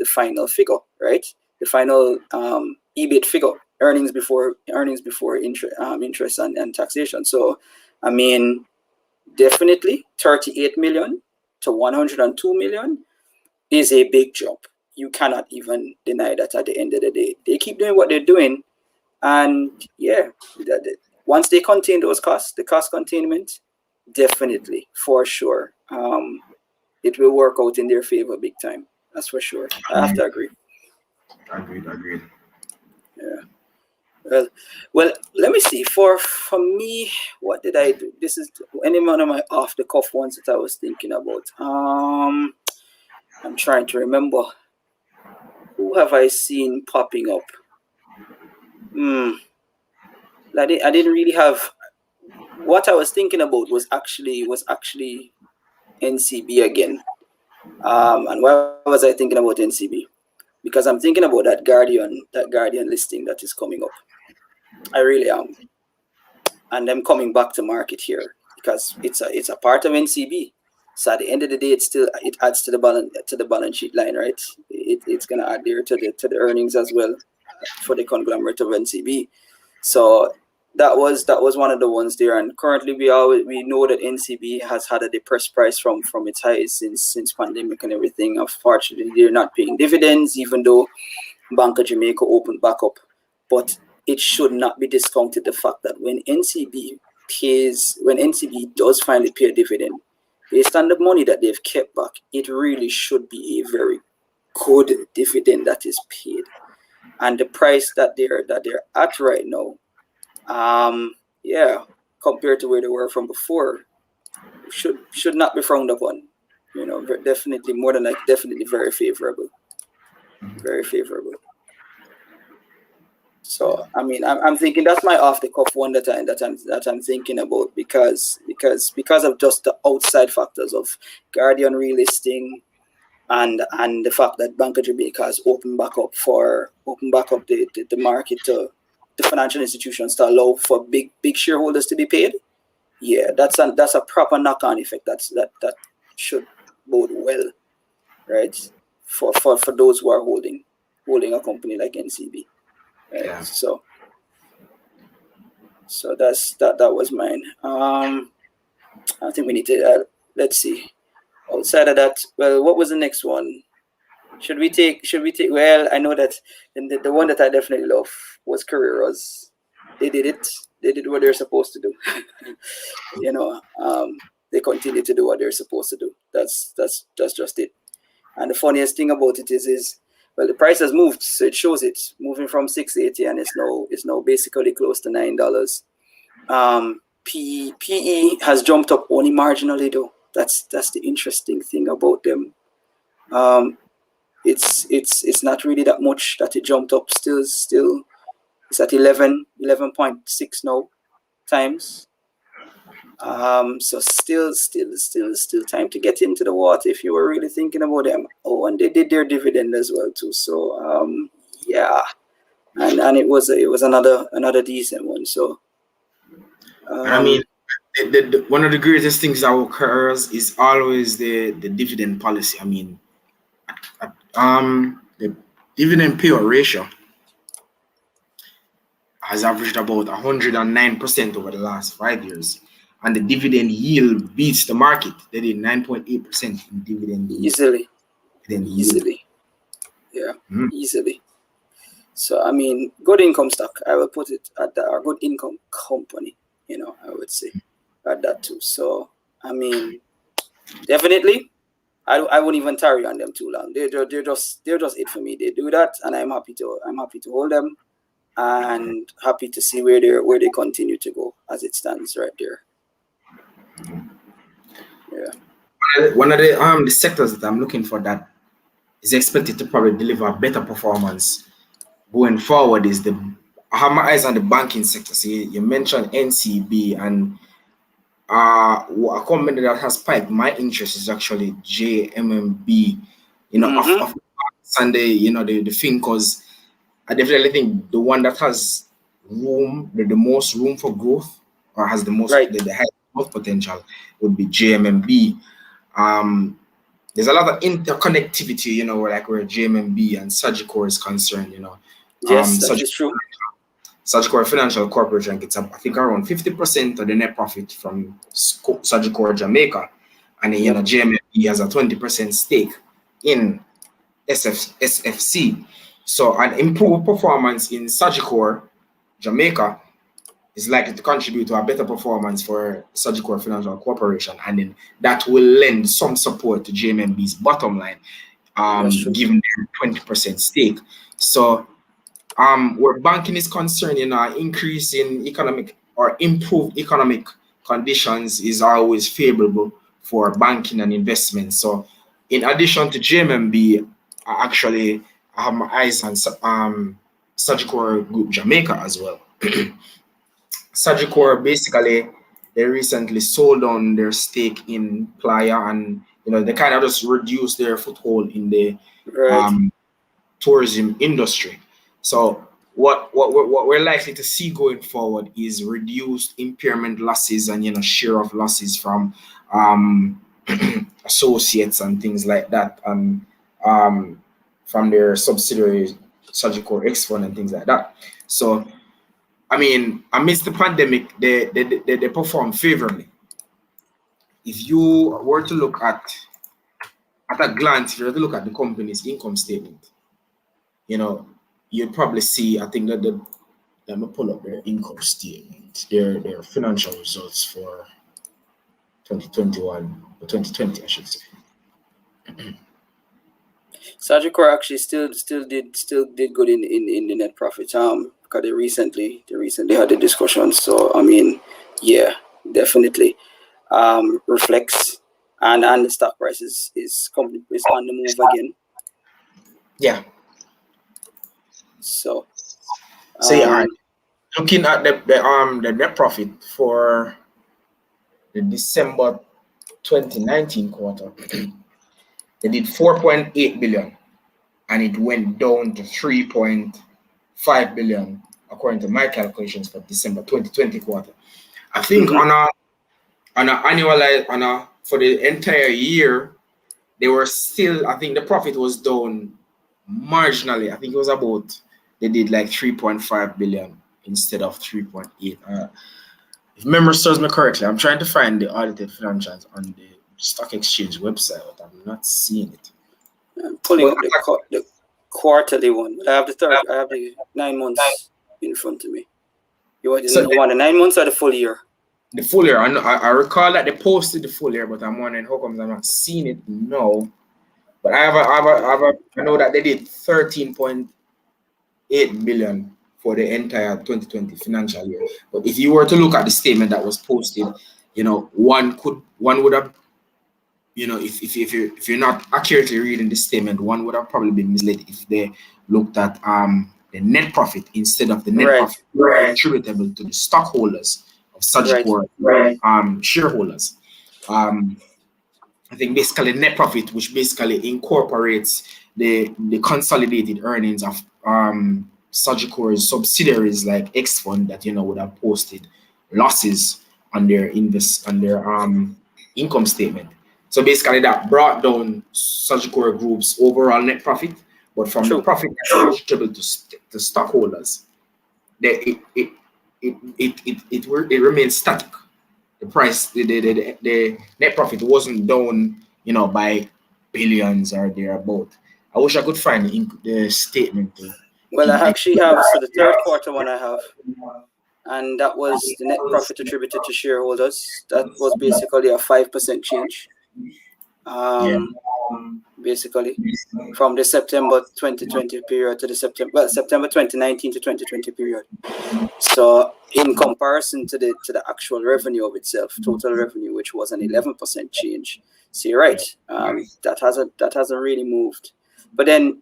final figure, right? The final EBIT figure. Earnings before interest and taxation. So, I mean, definitely 38 million to 102 million is a big jump. You cannot even deny that at the end of the day. They keep doing what they're doing, and yeah, once they contain those costs, the cost containment, definitely, for sure, it will work out in their favor big time. That's for sure. I have to agree. Agreed. Yeah. Well, let me see. For me, what did I do? This is any one of my off the cuff ones that I was thinking about. I'm trying to remember. Who have I seen popping up? I didn't really have. What I was thinking about was actually NCB again. And why was I thinking about NCB? Because I'm thinking about that Guardian listing that is coming up. I really am. And them coming back to market here, because it's a part of NCB. So at the end of the day, it adds to the balance sheet line, right? It's gonna add there to the earnings as well for the conglomerate of NCB. So that was one of the ones there. And currently we know that NCB has had a depressed price from its highs since pandemic and everything. Unfortunately, they're not paying dividends, even though Bank of Jamaica opened back up. But it should not be discounted the fact that when NCB does finally pay a dividend, based on the money that they've kept back, it really should be a very good dividend that is paid. And the price that they're at right now, compared to where they were from before should not be frowned upon. Definitely more than like definitely very favorable. Very favorable. So I mean, I'm thinking that's my off the cuff one that I'm thinking about because of just the outside factors of Guardian relisting and the fact that Bank of Jamaica has opened back up the market to the financial institutions to allow for big shareholders to be paid. Yeah, that's a proper knock-on effect. That should bode well, right? For those who are holding a company like NCB. Right? Yeah. So that was mine. I think we need to let's see. Outside of that, well, what was the next one? Should we take? Well, I know that the one that I definitely love was Carreras. They did it. They did what they're supposed to do. They continue to do what they're supposed to do. That's just it. And the funniest thing about it is well, the price has moved, so it shows it moving from 680 and it's now basically close to $9. PE has jumped up only marginally though. That's the interesting thing about them. It's not really that much that it jumped up. Still it's at 11.6 now times. So still time to get into the water if you were really thinking about them. Oh, and they did their dividend as well too. So yeah, and it was another decent one. So I mean, the one of the greatest things that occurs is always the dividend policy. I mean, the dividend payout ratio has averaged about 109% over the last 5 years, and the dividend yield beats the market. They did 9.8% in dividend easily. Easily. Yeah, easily. So I mean, good income stock. I will put it at that, or good income company. I would say at that too. So I mean, definitely, I wouldn't even tarry on them too long. They're just it for me. They do that, and I'm happy to hold them, and happy to see where they continue to go as it stands right there. Yeah. One of the sectors that I'm looking for that is expected to probably deliver better performance going forward is I have my eyes on the banking sector. So you mentioned NCB, and a company that has spiked my interest is actually JMMB. Of Sunday, the thing, because I definitely think the one that has the most room for growth, or has the most the highest growth potential, would be JMMB. There's a lot of interconnectivity, where JMMB and Sagicor is concerned, Yes, that is true. Sagicor Financial Corporation gets up, I think, around 50% of the net profit from Sagicor Jamaica, and then, JMMB has a 20% stake in SFC. So an improved performance in Sagicor Jamaica is likely to contribute to a better performance for Sagicor Financial Corporation, and then that will lend some support to JMMB's bottom line, given their 20% stake. So where banking is concerned, increase in economic or improved economic conditions is always favorable for banking and investment. So in addition to JMMB, I have my eyes on Sagicor Group Jamaica as well. Sagicor, basically, they recently sold on their stake in Playa, and they kind of just reduced their foothold in the tourism industry. So what we're likely to see going forward is reduced impairment losses and share of losses from associates and things like that, and from their subsidiary Sagicor X Fund and things like that. So I mean, amidst the pandemic, they perform favorably. If you were to look at a glance, if you were to look at the company's income statement, you'd probably see, I think, that let me pull up their income statement, their financial results for 2021 or 2020, I should say. Sagicor actually still did good in the net profit. Because they recently had a discussion. So I mean, Yeah, definitely reflects, and the stock price is on the move again. Yeah. So yeah, looking at the net profit for the December 2019 quarter, they did 4.8 billion, and it went down to 3.5 billion according to my calculations for December 2020 quarter. I think on a annualized for the entire year, they were still, I think the profit was down marginally. I think it was about, they did like 3.5 billion instead of 3.8. If memory serves me correctly, I'm trying to find the audited financials on the stock exchange website, but I'm not seeing it. I'm pulling up the quarterly one. I have the 9 months in front of me. You want the 9 months or the full year? The full year. I recall that they posted the full year, but I'm wondering how come I'm not seeing it now. But I know that they did 13.8 billion for the entire 2020 financial year. But if you were to look at the statement that was posted, one would have, if you're not accurately reading the statement, one would have probably been misled if they looked at the net profit instead of the net profit attributable to the stockholders of Sagicor shareholders. I think basically net profit, which basically incorporates the consolidated earnings of Sagicor's subsidiaries like X Fund that would have posted losses on their income statement. So basically that brought down Sagicor Group's overall net profit, but from the profit that's attributable to stockholders, it remains static. The price, the net profit wasn't down, by billions or thereabout. I wish I could find the statement. Well, I actually have, so the third quarter one I have, and that was the net profit attributed to shareholders. That was basically a 5% change. Basically, from the September 2020 period to the September 2019 to 2020 period. So in comparison to the actual revenue of itself, total revenue, which was an 11% change. So you're right, that hasn't really moved. But then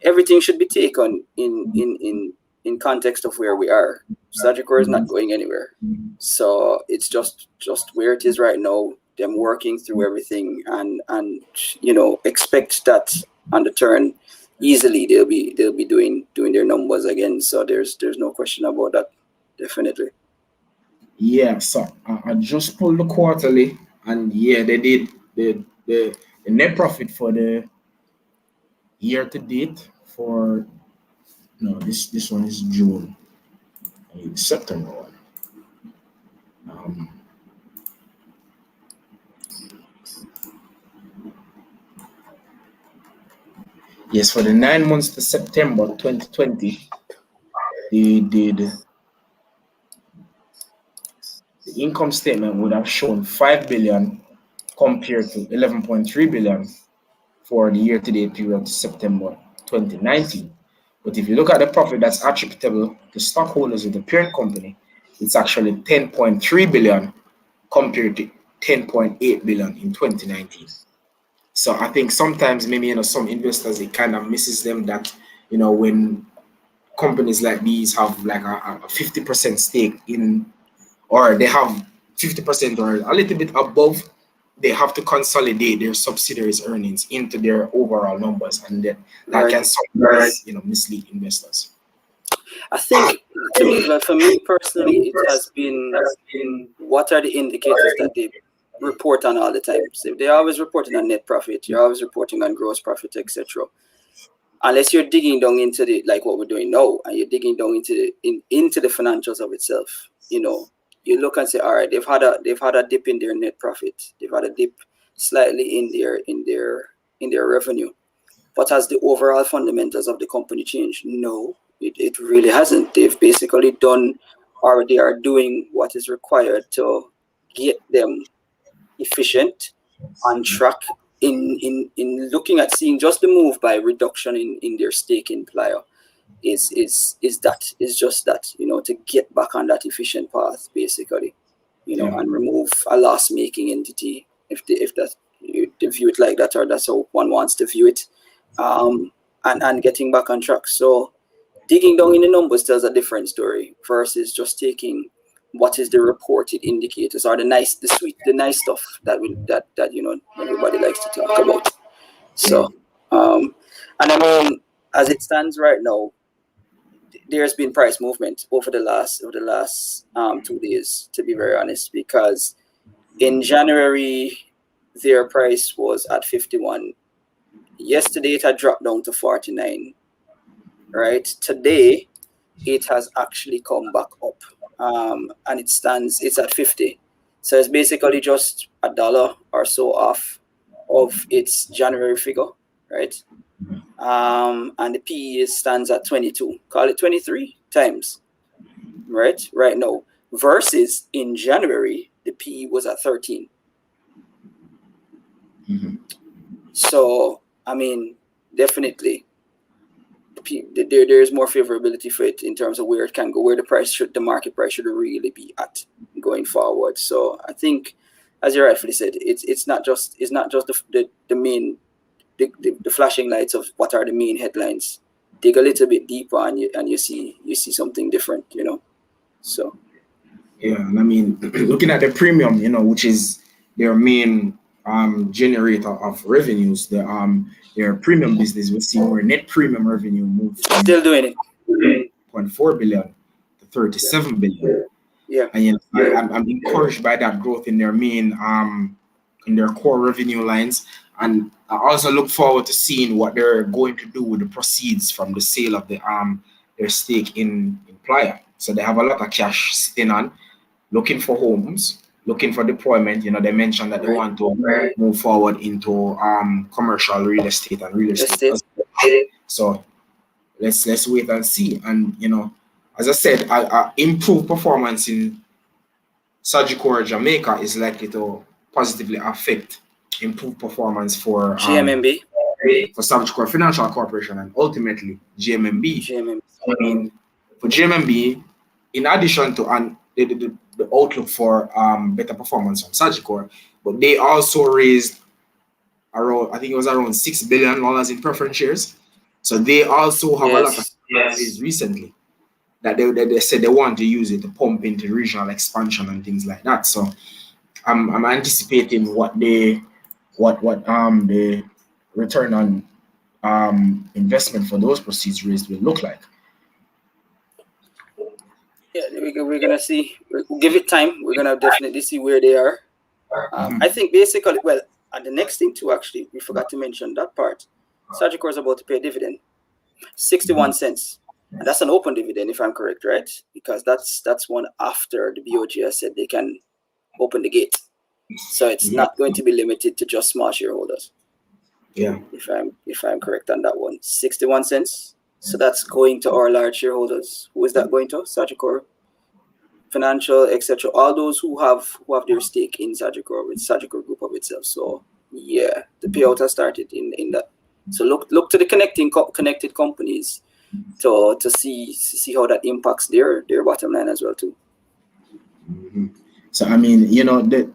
everything should be taken in context of where we are. Sagicor is not going anywhere, so it's just where it is right now. Them working through everything, and expect that on the turn easily they'll be doing their numbers again. So there's no question about that, definitely. Yeah, so I just pulled the quarterly, and yeah, they did the net profit for the year to date for this one is June, September one. Yes, for the 9 months to September 2020, they did, the income statement would have shown 5 billion compared to 11.3 billion for the year-to-date period to September 2019. But if you look at the profit that's attributable to stockholders of the parent company, it's actually 10.3 billion compared to 10.8 billion in 2019. So I think sometimes maybe some investors, it kind of misses them that when companies like these have like a 50% stake in, or they have 50% or a little bit above, they have to consolidate their subsidiaries' earnings into their overall numbers, and that can sometimes mislead investors. I think for me personally, it has been what are the indicators that they report on all the time. So they're always reporting on net profit, you're always reporting on gross profit, etc. Unless you're digging down into the, like what we're doing now, and you're digging down into the financials of itself, you look and say, all right, they've had a dip in their net profit, they've had a dip slightly in their revenue, but has the overall fundamentals of the company changed? No, it really hasn't. They've basically done, or they are doing what is required to get them efficient, on track, in looking at seeing just the move by reduction in their stake in L.E.A.R.N. is just that, to get back on that efficient path, basically, and remove a loss making entity, if that you view it like that, or that's how one wants to view it, and getting back on track. So digging down in the numbers tells a different story versus just taking what is the reported indicators, or the nice stuff that everybody likes to talk about. So and I mean, as it stands right now, there's been price movement over the last 2 days, to be very honest, because in January their price was at 51. Yesterday it had dropped down to 49. Right, today it has actually come back up, and it's at 50. So it's basically just $1 or so off of its January figure, right? And the PE stands at 22, call it 23 times, right now, versus in January the PE was at 13. So I mean, definitely there's more favorability for it in terms of where it can go, where the market price should really be at going forward. So I think, as you rightfully said, it's not just the main the flashing lights of what are the main headlines. Dig a little bit deeper and you see something different, So and I mean, looking at the premium, which is their main generator of revenues, their premium business, we see more net premium revenue move from still doing it 0.4 billion to 37 billion. And I'm encouraged by that growth in their main in their core revenue lines. And I also look forward to seeing what they're going to do with the proceeds from the sale of their stake in Playa. So they have a lot of cash sitting on, looking for homes, looking for deployment. They mentioned that they want to move forward into commercial real estate and real estate. So let's wait and see. And as I said, improved performance in Sagicor Jamaica is likely to positively affect improved performance for GMMB, for Sagicor Financial Corporation, and ultimately GMMB. I mean, for GMMB, in addition to the outlook for better performance from Sagicor, but they also raised around $6 billion in preference shares. So they also have a lot of raised recently that they said they want to use it to pump into regional expansion and things like that. So I'm anticipating what the return on investment for those proceeds raised will look like. Yeah, we're gonna see. We'll give it time. We're gonna definitely see where they are. I think basically, well, and the next thing too, actually, we forgot to mention that part. Sagicor is about to pay a dividend, 61 cents, and that's an open dividend, if I'm correct, right? Because that's one after the BOG has said they can open the gate, so it's not going to be limited to just small shareholders. Yeah, if I'm correct on that one, 61 cents. So that's going to our large shareholders. Who is that going to? Sagicor Financial, etc. All those who have their stake in Sagicor, with Sagicor Group of itself. So yeah, the payout has started in that. So look to the connected companies to see how that impacts their bottom line as well too. So I mean, the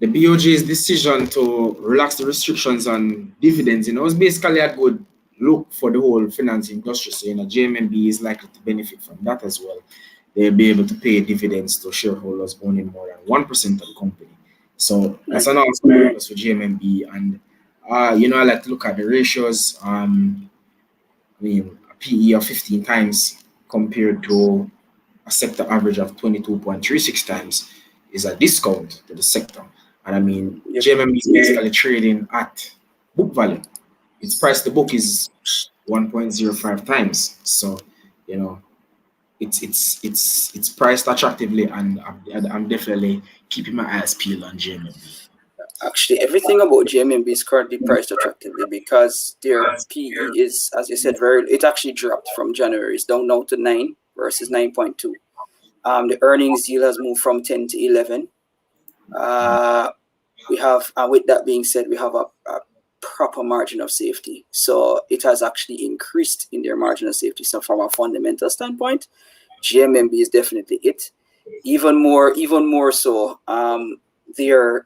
BOJ's decision to relax the restrictions on dividends, was basically a good look for the whole finance industry. So, JMMB is likely to benefit from that as well. They'll be able to pay dividends to shareholders owning more than 1% of the company. So that's an awesome bonus for JMMB. And, I like to look at the ratios. I mean, a PE of 15 times compared to a sector average of 22.36 times is a discount to the sector. And I mean, JMMB is basically trading at book value. Its price to book is 1.05 times. So, it's priced attractively, and I'm definitely keeping my eyes peeled on JMMB. Actually, everything about JMMB is currently priced attractively because their PE is, as you said, it actually dropped from January. It's down now to 9 versus 9.2. The earnings yield has moved from 10 to 11. We have, with that being said, we have a proper margin of safety. So it has actually increased in their margin of safety. So from a fundamental standpoint, GMMB is definitely it. Even more so, their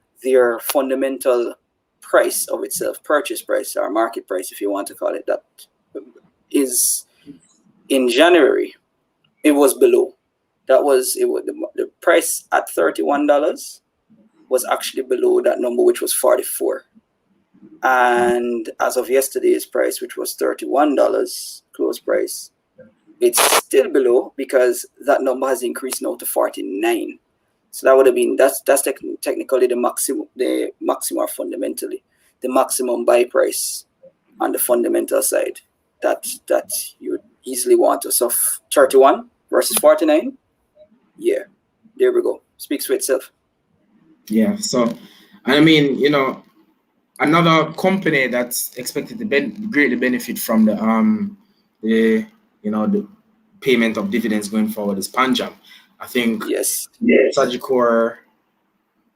fundamental price of itself, purchase price or market price, if you want to call it that, is in January, it was below. The price at $31 was actually below that number, which was 44. And as of yesterday's price, which was $31 close price, it's still below because that number has increased now to 49. So that would have been that's technically the maximum fundamentally, the maximum buy price on the fundamental side that you would easily want to. So 31 versus 49, yeah, there we go. Speaks for itself. Yeah. So, I mean, you know, another company that's expected to greatly benefit from the payment of dividends going forward is Panjam. I think Yes. Sagicor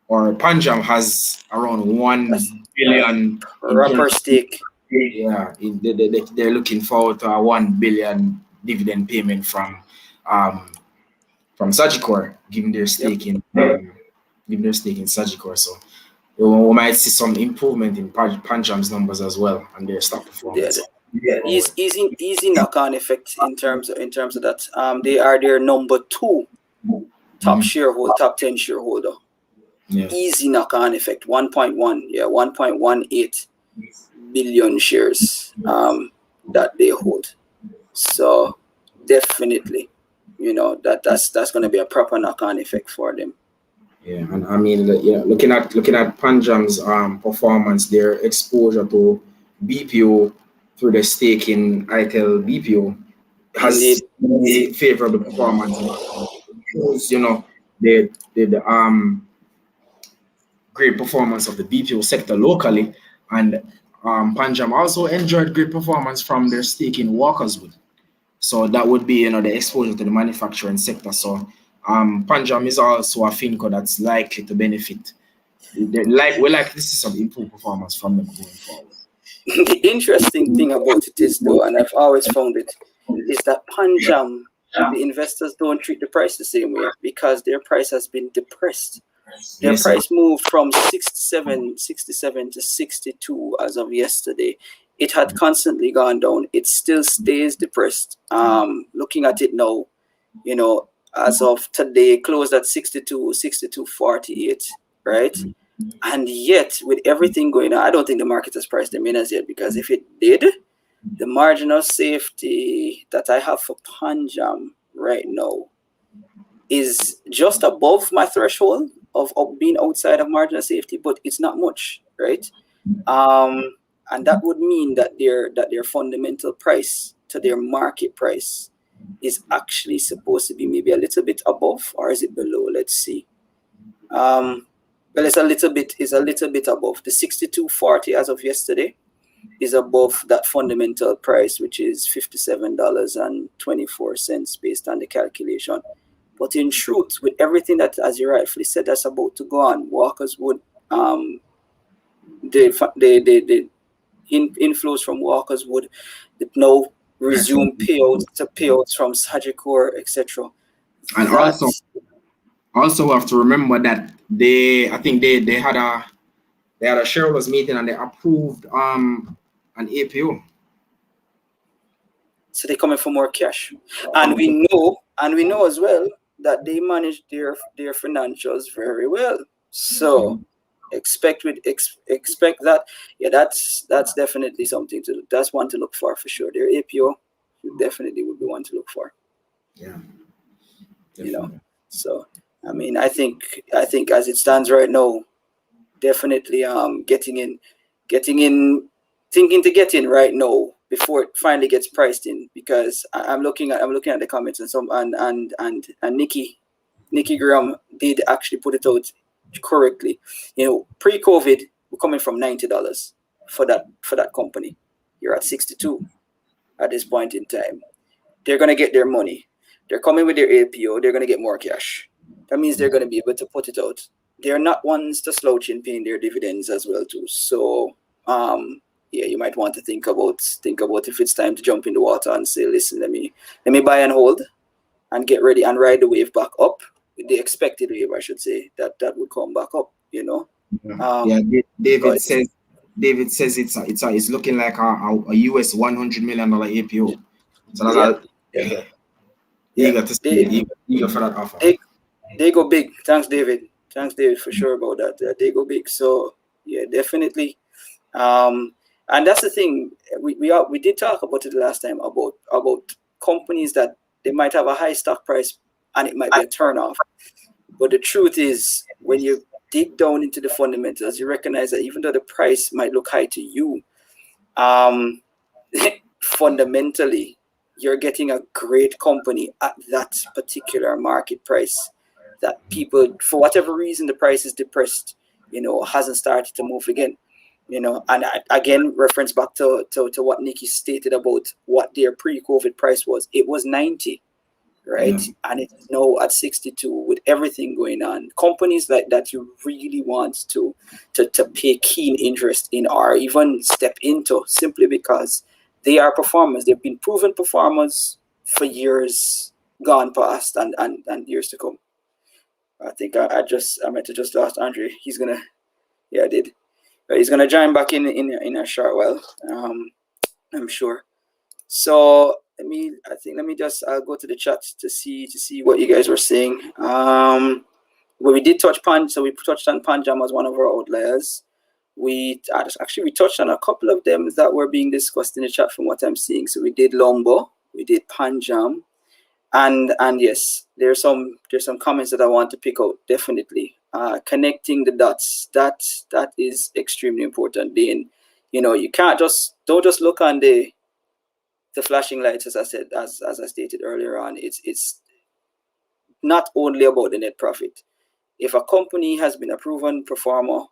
or Panjam has around 1 billion Proper stake. Yeah, they're looking forward to a 1 billion dividend payment from Sagicor, given their stake in Sagicor. So we might see some improvement in Panjam's numbers as well and their stock performance. Easy knock-on effect in terms of that. They are their number 2 top 10 shareholder. Yeah. Easy knock-on effect. 1.18 billion shares that they hold. So definitely, that's going to be a proper knock-on effect for them. Yeah, and I mean, looking at Panjam's performance, their exposure to BPO through the stake in ITEL BPO has a favorable performance. The great performance of the BPO sector locally, and Panjam also enjoyed great performance from their stake in Walkerswood. So that would be the exposure to the manufacturing sector. So Panjam is also a FinCo that's likely to benefit. We're likely to see some improved performance from them going forward. The interesting thing about it is, though, and I've always found it, is that Panjam, the investors don't treat the price the same way because their price has been depressed. Their price moved from 67 to 62 as of yesterday. It had constantly gone down. It still stays depressed. Looking at it now, as of today, closed at 62.48, right? And yet, with everything going on, I don't think the market has priced them in as yet, because if it did, the margin of safety that I have for Panjam right now is just above my threshold of being outside of margin of safety, but it's not much, right? And that would mean that their fundamental price to their market price is actually supposed to be maybe a little bit above, or is it below? Let's see. Well, it's a little bit above. The 62.40 as of yesterday is above that fundamental price, which is $57.24 based on the calculation. But in truth, with everything that, as you rightfully said, that's about to go on, Walkerswood, the inflows from Walkerswood, now resume payouts from Sagicor, etc. And also have to remember that they had a shareholders meeting and they approved an APO. So they're coming for more cash, and we know as well that they manage their financials very well. So expect that. Yeah, that's definitely something that's one to look for sure. Their APO definitely would be one to look for. Yeah. Definitely. So I mean, I think as it stands right now, definitely thinking to get in right now before it finally gets priced in, because I'm looking at the comments and Nikki Graham did actually put it out correctly. Pre-COVID, we're coming from $90 for that company. You're at 62 at this point in time. They're gonna get their money. They're coming with their APO. They're gonna get more cash. That means they're gonna be able to put it out. They're not ones to slouch in paying their dividends as well too. So yeah, you might want to think about if it's time to jump in the water and say, listen, let me buy and hold and get ready and ride the wave back up, the expected wave, I should say, that would come back up, you know. David says it's looking like a US $100 million APO. So that's eager for that offer. They go big. Thanks, David. For sure about that. They go big. So yeah, definitely. And that's the thing. We did talk about it last time about companies that they might have a high stock price and it might be a turnoff. But the truth is, when you dig down into the fundamentals, you recognize that even though the price might look high to you, fundamentally, you're getting a great company at that particular market price that people, for whatever reason, the price is depressed, you know, hasn't started to move again, you know. And again, reference back to what Nikki stated about what their pre-COVID price was. It was 90, right? Yeah. And it's now at 62 with everything going on. Companies like that you really want to pay keen interest in or even step into, simply because they are performers. They've been proven performers for years gone past and years to come. I think I might have just lost Andre. He's gonna, yeah, I did. He's gonna join back in a short while. I'm sure. So let me I'll go to the chat to see what you guys were saying. Well, we did touch Pan, so we touched on Panjam as one of our outliers. We touched on a couple of them that were being discussed in the chat from what I'm seeing. So we did Lombo, we did Panjam, and yes, there's some comments that I want to pick out. Definitely, connecting the dots. That is extremely important. Being, you know, you don't just look on the flashing lights, as I said, as I stated earlier on. It's not only about the net profit. If a company has been a proven performer,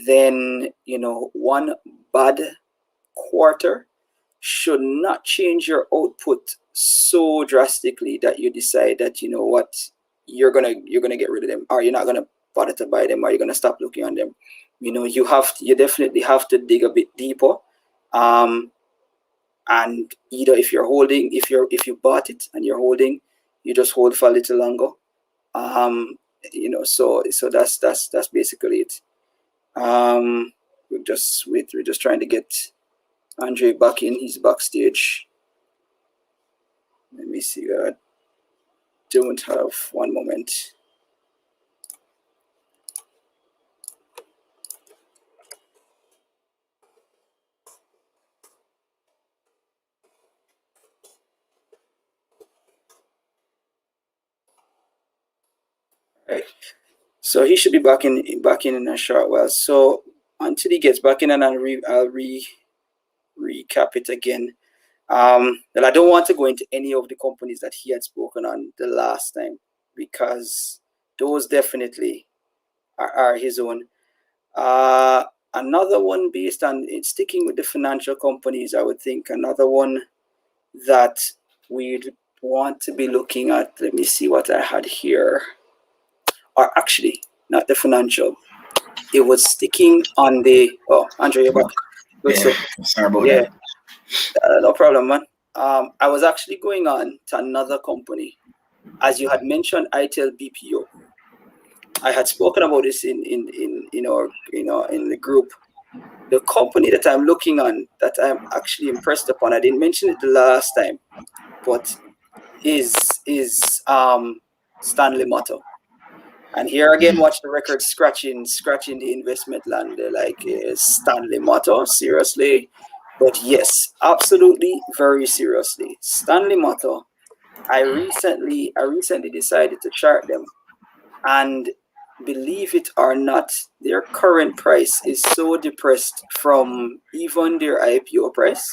then, you know, one bad quarter should not change your output so drastically that you decide that, you know what, you're gonna get rid of them, or you're not gonna bother to buy them, or you're gonna stop looking on them. You know, you definitely have to dig a bit deeper. And either if you bought it and you're holding, you just hold for a little longer. You know, so that's basically it. We're just trying to get Andre back in. He's backstage. Let me see. I don't have one moment. Right. So he should be back in a short while. So until he gets back in, and I'll recap it again. Well, I don't want to go into any of the companies that he had spoken on the last time, because those definitely are his own. Another one based on sticking with the financial companies, I would think another one that we'd want to be looking at. Let me see what I had here. Or actually, not the financial. It was sticking on the. Oh, Andre, you're back. Good stuff. Sorry about that. No problem, man. I was actually going on to another company, as you had mentioned, ITEL BPO. I had spoken about this in the group. The company that I'm looking on, that I'm actually impressed upon, I didn't mention it the last time, but is Stanley Motor. And here again, watch the record scratching the investment land. They're like, Stanley Motor, seriously? But yes, absolutely, very seriously. Stanley Motor, I recently decided to chart them, and believe it or not, their current price is so depressed from even their IPO price.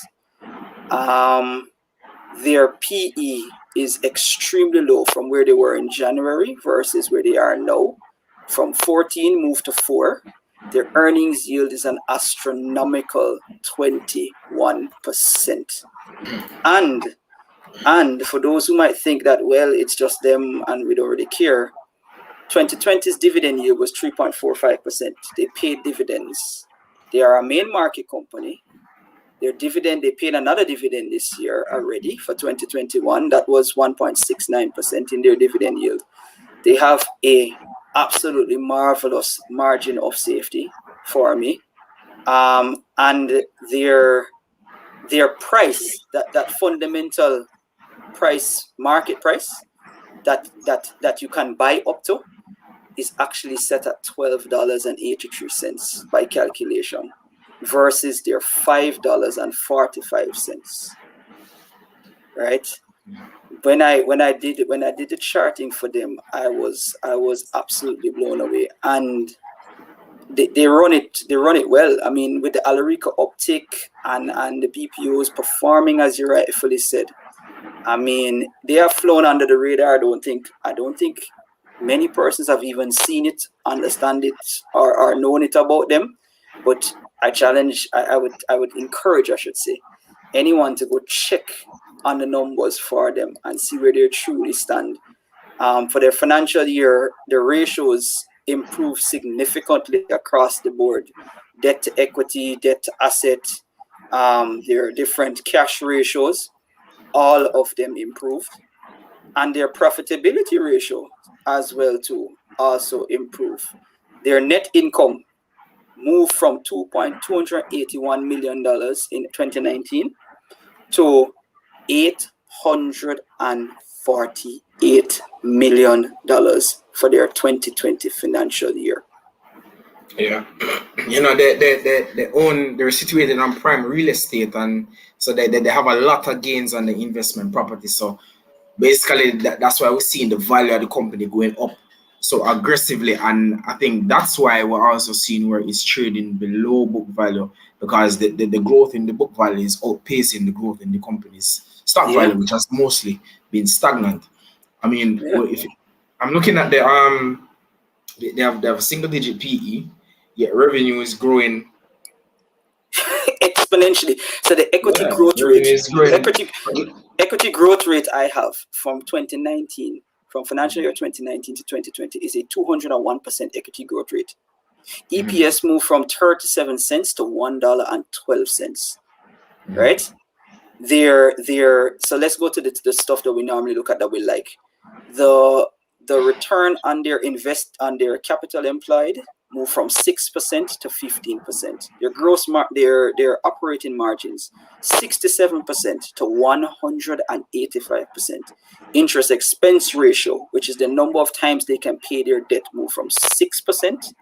Their PE is extremely low from where they were in January versus where they are now. From 14 moved to 4. Their earnings yield is an astronomical 21%. And for those who might think that, well, it's just them and we don't really care, 2020's dividend yield was 3.45%. They paid dividends. They are a main market company. Their dividend, they paid another dividend this year already for 2021. That was 1.69% in their dividend yield. They have a absolutely marvelous margin of safety for me. And their price, that fundamental price, market price that you can buy up to, is actually set at $12.83 by calculation versus their $5.45. Right? When I did the charting for them, I was absolutely blown away. And they run it well. I mean, with the Alarica uptick and the BPOs performing as you rightfully said, I mean, they have flown under the radar. I don't think many persons have even seen it, understand it, or known it about them. But I would encourage, I should say, anyone to go check on the numbers for them and see where they truly stand. For their financial year, the ratios improved significantly across the board. Debt to equity, debt to asset, their different cash ratios, all of them improved. And their profitability ratio as well too also improved. Their net income moved from $2.281 million in 2019 to $848 million for their 2020 financial year. Yeah, they're situated on prime real estate, and so they have a lot of gains on the investment property. So basically, that's why we're seeing the value of the company going up so aggressively, and I think that's why we're also seeing where it's trading below book value, because the growth in the book value is outpacing the growth in the company's stock value, which has mostly been stagnant. I mean, if I'm looking at they have a single digit PE, yet revenue is growing exponentially. So the equity growth rate, equity growth rate I have from 2019, from financial year 2019 to 2020, is a 201% equity growth rate. EPS moved from 37 cents to $1.12. Right? So let's go to the stuff that we normally look at that we like. The return on their capital employed moved from 6% to 15%. Their operating margins 67% to 185%. Interest expense ratio, which is the number of times they can pay their debt, moved from 6%.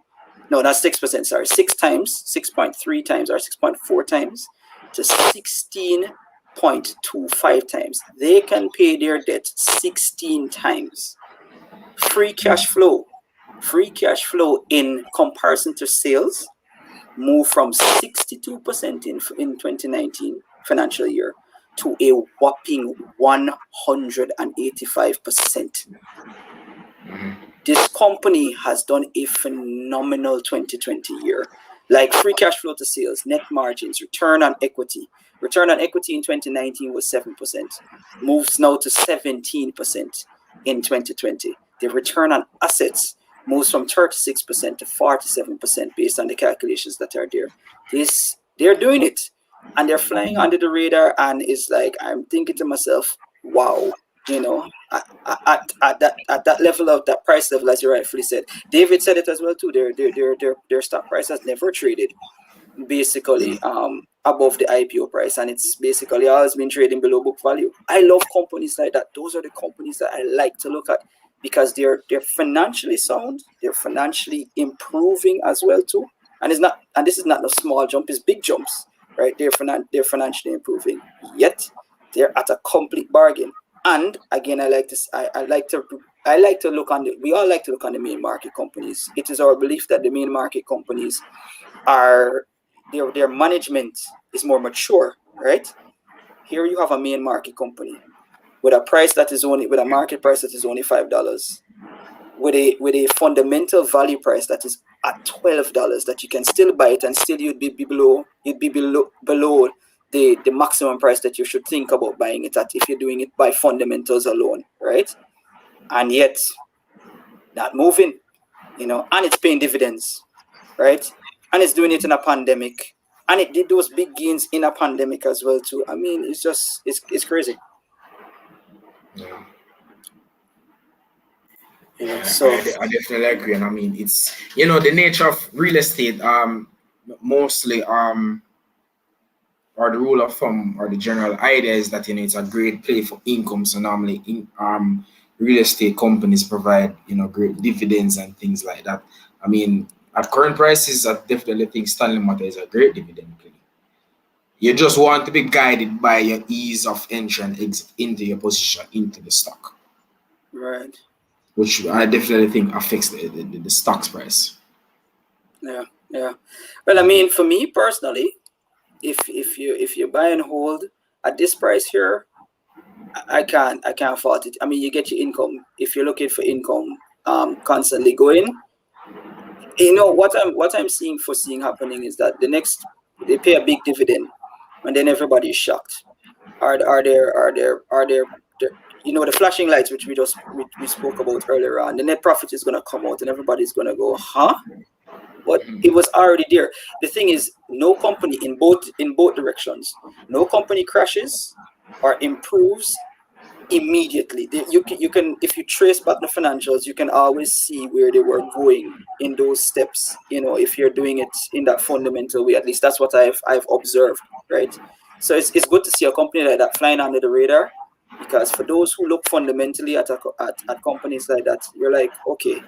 No, not 6%. Sorry, 6.3 times or 6.4 times to 16.25 times. They can pay their debt 16 times. Free cash flow in comparison to sales moved from 62% in 2019 financial year to a whopping 185%. This company has done a phenomenal 2020 year. Like free cash flow to sales, net margins, return on equity. Return on equity in 2019 was 7%, moves now to 17% in 2020. The return on assets moves from 36% to 47% based on the calculations that are there. They're doing it, and they're flying under the radar, and it's like, I'm thinking to myself, wow, at that level, of that price level, as you rightfully said. David said it as well too. Their stock price has never traded basically above the IPO price, and it's basically always been trading below book value. I love companies like that. Those are the companies that I like to look at, because they're financially sound, they're financially improving as well too. And this is not no small jump, it's big jumps, right? They're financially improving, yet they're at a complete bargain. And again, we all like to look on the main market companies. It is our belief that the main market companies their management is more mature, right? Here you have a main market company with a market price that is only $5, with a fundamental value price that is at $12, that you can still buy it and still you'd be below the maximum price that you should think about buying it at if you're doing it by fundamentals alone, right? And yet not moving, and it's paying dividends, right? And it's doing it in a pandemic, and it did those big gains in a pandemic as well too. I mean, it's just it's crazy. Yeah. You know, Yeah, so I definitely agree, and I mean it's the nature of real estate. Mostly or the rule of thumb or the general idea is that it's a great play for income. So normally, real estate companies provide great dividends and things like that. I mean, at current prices, I definitely think Stanley Motor is a great dividend play. You just want to be guided by your ease of entry and exit into your position into the stock, right. which I definitely think affects the stock's price. Yeah. Well, I mean, for me personally, if you buy and hold at this price here, I can't fault it. I mean, you get your income if you're looking for income, constantly going. You know what I'm foreseeing happening is that they pay a big dividend, and then everybody's shocked. Are there the flashing lights which we spoke about earlier on? The net profit is going to come out, and everybody's going to go, huh? But it was already there. The thing is, no company in both directions, no company crashes or improves immediately. You can if you trace back the financials, you can always see where they were going in those steps. If you're doing it in that fundamental way, at least that's what I've observed, right? So it's good to see a company like that flying under the radar, because for those who look fundamentally at companies like that, you're like, okay,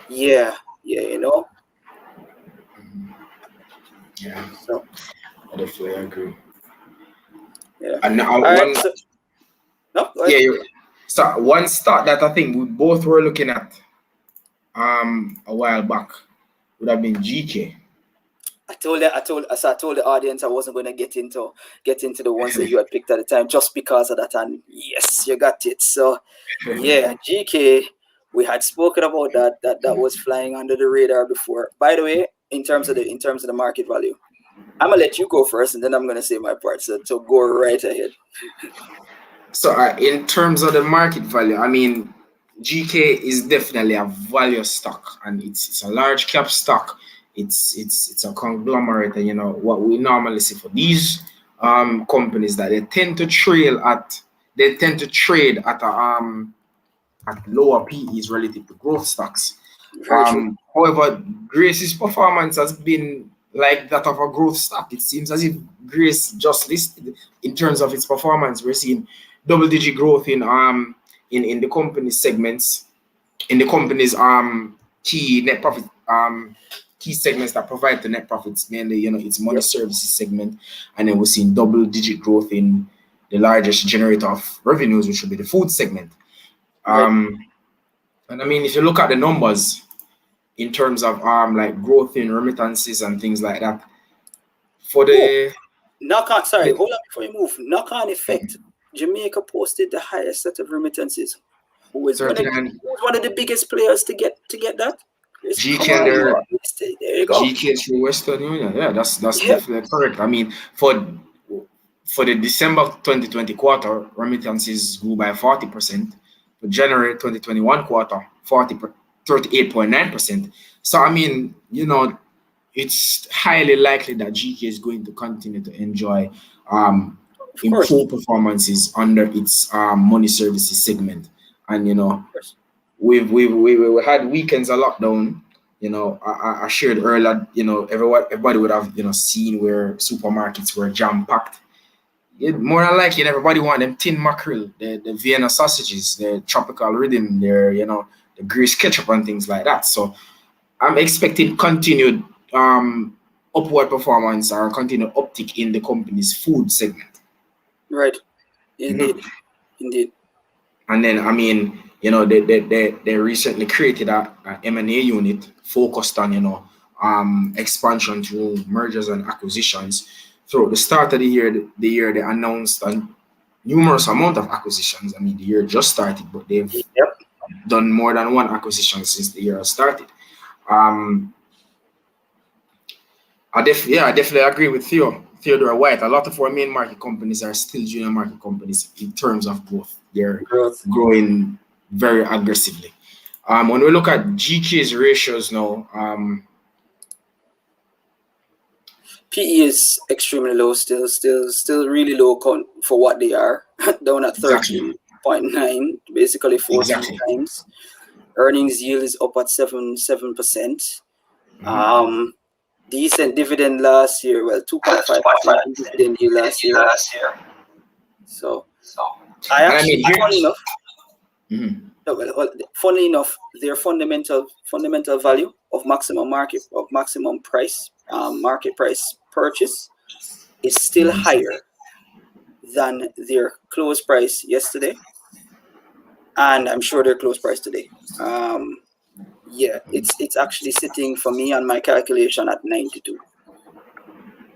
yeah, Yeah, So I definitely agree. yeah. And now All right. So, no, go ahead. So one start that I think we both were looking at a while back would have been GK. I told the audience I wasn't going to get into the ones that you had picked at the time just because of that, and yes, you got it. So yeah, GK, we had spoken about that was flying under the radar before. By the way, in terms of the market value, I'm gonna let you go first, and then I'm gonna say my part. So go right ahead. So in terms of the market value, I mean, GK is definitely a value stock, and it's a large cap stock. It's a conglomerate, and what we normally see for these companies that they tend to trade at lower PEs relative to growth stocks. Very true. However, Grace's performance has been like that of a growth stock. It seems as if Grace just listed in terms of its performance. We're seeing double-digit growth in the company's segments, in the company's key net profit key segments that provide the net profits, mainly its money services segment, and then we're seeing double-digit growth in the largest generator of revenues, which would be the food segment. And I mean, if you look at the numbers in terms of like growth in remittances and things like that, for the knock-on, sorry, hold on before you move. Knock-on effect. Jamaica posted the highest set of remittances. Who is one of the biggest players to get that? GK, there you go. GK through Western Union. Yeah, that's definitely correct. I mean, for the December 2020 quarter, remittances grew by 40%. For January 2021 quarter, 38.9%. So I mean, it's highly likely that GK is going to continue to enjoy improved performances under its money services segment. And we had weekends of lockdown. I shared earlier, everybody would have seen where supermarkets were jam packed. More than likely, everybody want them tin mackerel, the Vienna sausages, the tropical rhythm, the grease ketchup and things like that. So I'm expecting continued upward performance or continued uptick in the company's food segment. Right. Indeed. And then I mean, they recently created a M&A unit focused on expansion through mergers and acquisitions. Throughout the start of the year they announced a numerous amount of acquisitions. I mean, the year just started, but they've done more than one acquisition since the year has started. I definitely agree with Theodore White. A lot of our main market companies are still junior market companies in terms of growth. They're growing very aggressively. When we look at GK's ratios now, PE is extremely low still really low for what they are, down at 13.9, basically 14 times. Earnings yield is up at 7%. Decent dividend last year, well, 2.5% dividend yield last year. So I actually, funnily enough, their fundamental value of maximum price, market price purchase is still higher than their close price yesterday, and I'm sure their close price today. Yeah, it's actually sitting for me on my calculation at 92.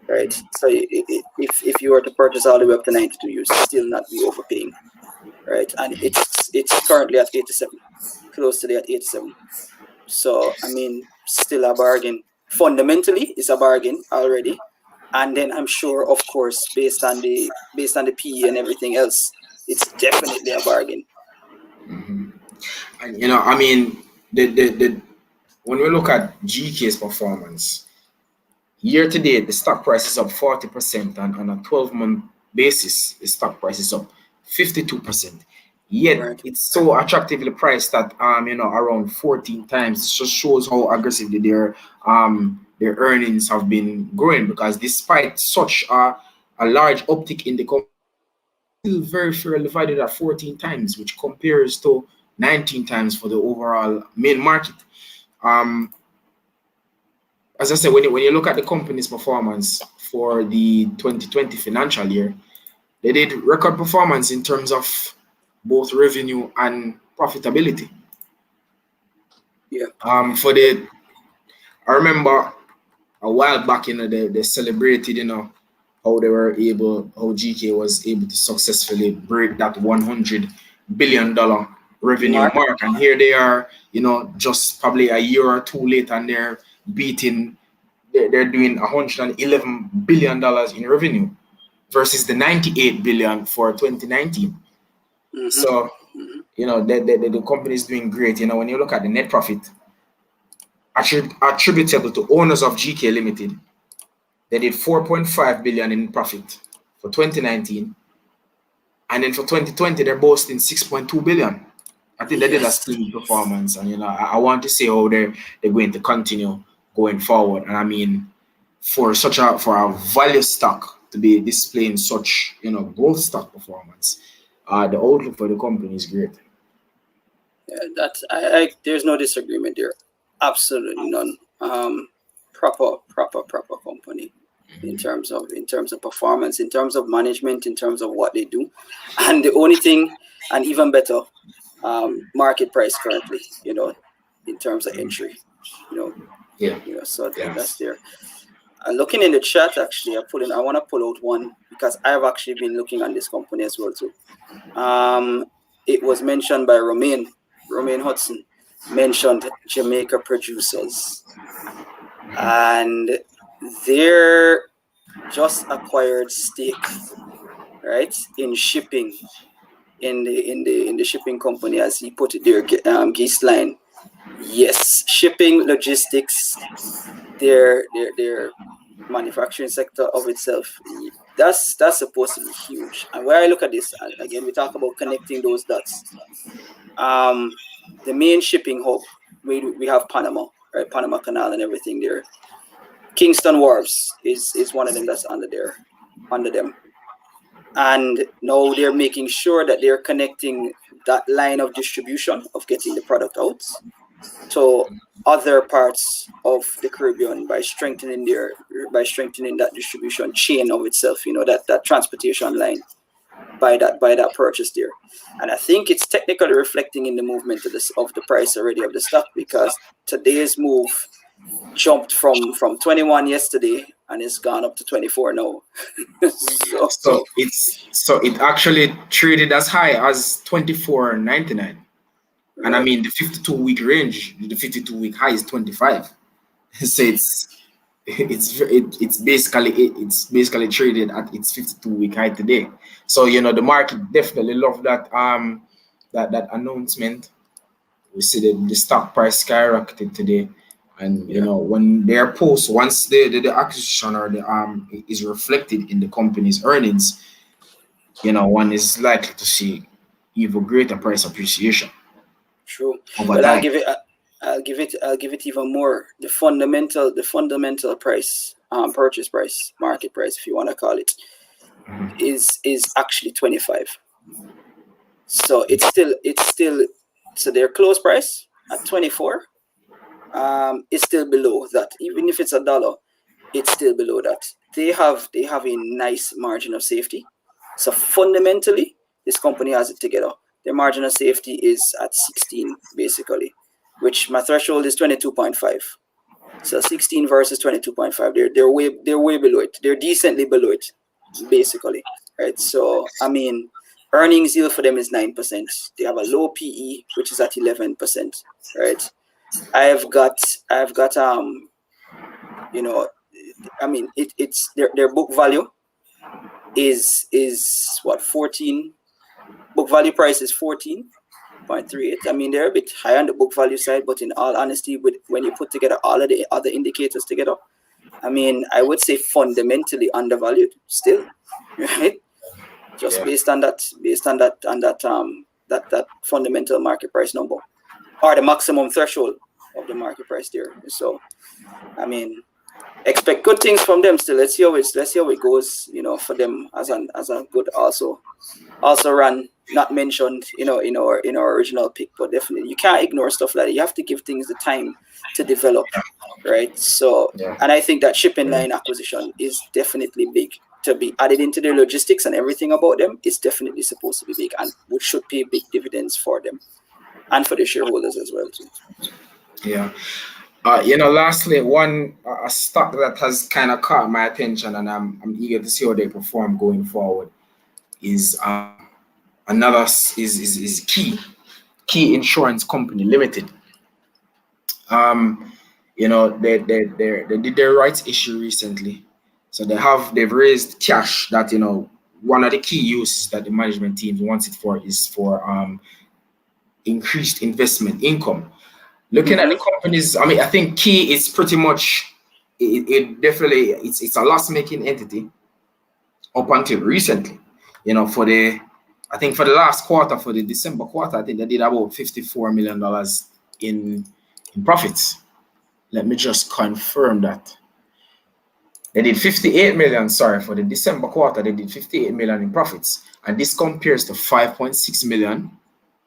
Right. So if you were to purchase all the way up to 92, you still not be overpaying. Right. And it's currently at 87, close today at 87. So I mean, still a bargain. Fundamentally, it's a bargain already. And then I'm sure, of course, based on the PE and everything else, it's definitely a bargain. And I mean, the when we look at GK's performance, year to date, the stock price is up 40%, and on a 12-month basis, the stock price is up 52%. Yet it's so attractively priced that around 14 times. It just shows how aggressively their earnings have been growing, because despite such a large uptick in the company, still very fairly valued at 14 times, which compares to 19 times for the overall main market. As I said, when you look at the company's performance for the 2020 financial year, they did record performance in terms of both revenue and profitability. Yeah. I remember a while back, they celebrated, how GK was able to successfully break that $100 billion revenue mark. And here they are, just probably a year or two later, and they're doing $111 billion in revenue versus the $98 billion for 2019. So, the company is doing great. When you look at the net profit attributable to owners of GK Limited, they did 4.5 billion in profit for 2019, and then for 2020 they're boasting 6.2 billion. I think they did a stellar performance, and I want to see how they're going to continue going forward. And I mean, for a value stock to be displaying such growth stock performance, the outlook for the company is great. Yeah, there's no disagreement there. Absolutely none. Proper company in terms of performance, in terms of management, in terms of what they do, and the only thing, and even better, market price currently, in terms of entry, so that's there. Looking in the chat, actually, I want to pull out one, because I've actually been looking at this company as well too. It was mentioned by Romain Hudson, mentioned Jamaica producers, and they're just acquired stake, right, in shipping, in the shipping company, as he put it there, Geese Line. Yes, shipping, logistics, their manufacturing sector of itself, that's supposed to be huge. And when I look at this, again, we talk about connecting those dots. The main shipping hub, we have Panama, right? Panama Canal and everything there. Kingston Wharves is one of them that's under them. And now they're making sure that they're connecting that line of distribution of getting the product out to other parts of the Caribbean by strengthening that distribution chain of itself, that transportation line by that purchase there. And I think it's technically reflecting in the movement of the price already of the stock, because today's move jumped from 21 yesterday and it's gone up to 24 now. so it actually traded as high as 24.99. Right. And I mean, the 52-week range, the 52-week high is 25. So it's basically traded at its 52-week high today. So the market definitely loved that that announcement. We see the stock price skyrocketed today, And you know, when their post, once the acquisition or the is reflected in the company's earnings, you know, one is likely to see even greater price appreciation. True. Over Well, time. I'll give it even more. The fundamental price, purchase price, market price, if you want to call it, is actually 25. So it's still so their close price at 24 is still below that. Even if it's $1, it's still below that. They have a nice margin of safety. So fundamentally, this company has it together. Their margin of safety is at 16 basically, which my threshold is 22.5. So 16 versus 22.5, they're way below it. They're decently below it, basically, right? So I mean, earnings yield for them is 9%. They have a low PE, which is at 11%, right? I've got you know, I mean, it's their book value is what, 14. Book value price is 14.38. I mean, they're a bit high on the book value side, but in all honesty, when you put together all of the other indicators together, I mean, I would say fundamentally undervalued still, right? Just based on that fundamental market price number, or the maximum threshold of the market price there. So, I mean, expect good things from them still. Let's see how it goes. You know, for them as a good also run, not mentioned, you know, in our original pick, but definitely you can't ignore stuff like that. You have to give things the time to develop, right? So, and I think that shipping line acquisition is definitely big to be added into their logistics, and everything about them is definitely supposed to be big, and which should pay big dividends for them and for the shareholders as well too. Yeah. You know, lastly, a stock that has kind of caught my attention, and I'm eager to see how they perform going forward, is another is Key Insurance Company Limited. You know, they did their rights issue recently, so they've raised cash that, you know, one of the key uses that the management team wants it for is for increased investment income. Looking at the companies, I mean, I think Key is pretty much it definitely it's a loss-making entity up until recently. You know, I think for the last quarter, for the December quarter, I think they did about $54 million in profits. Let me just confirm that. They did 58 million, sorry, for the December quarter, they did 58 million in profits. And this compares to 5.6 million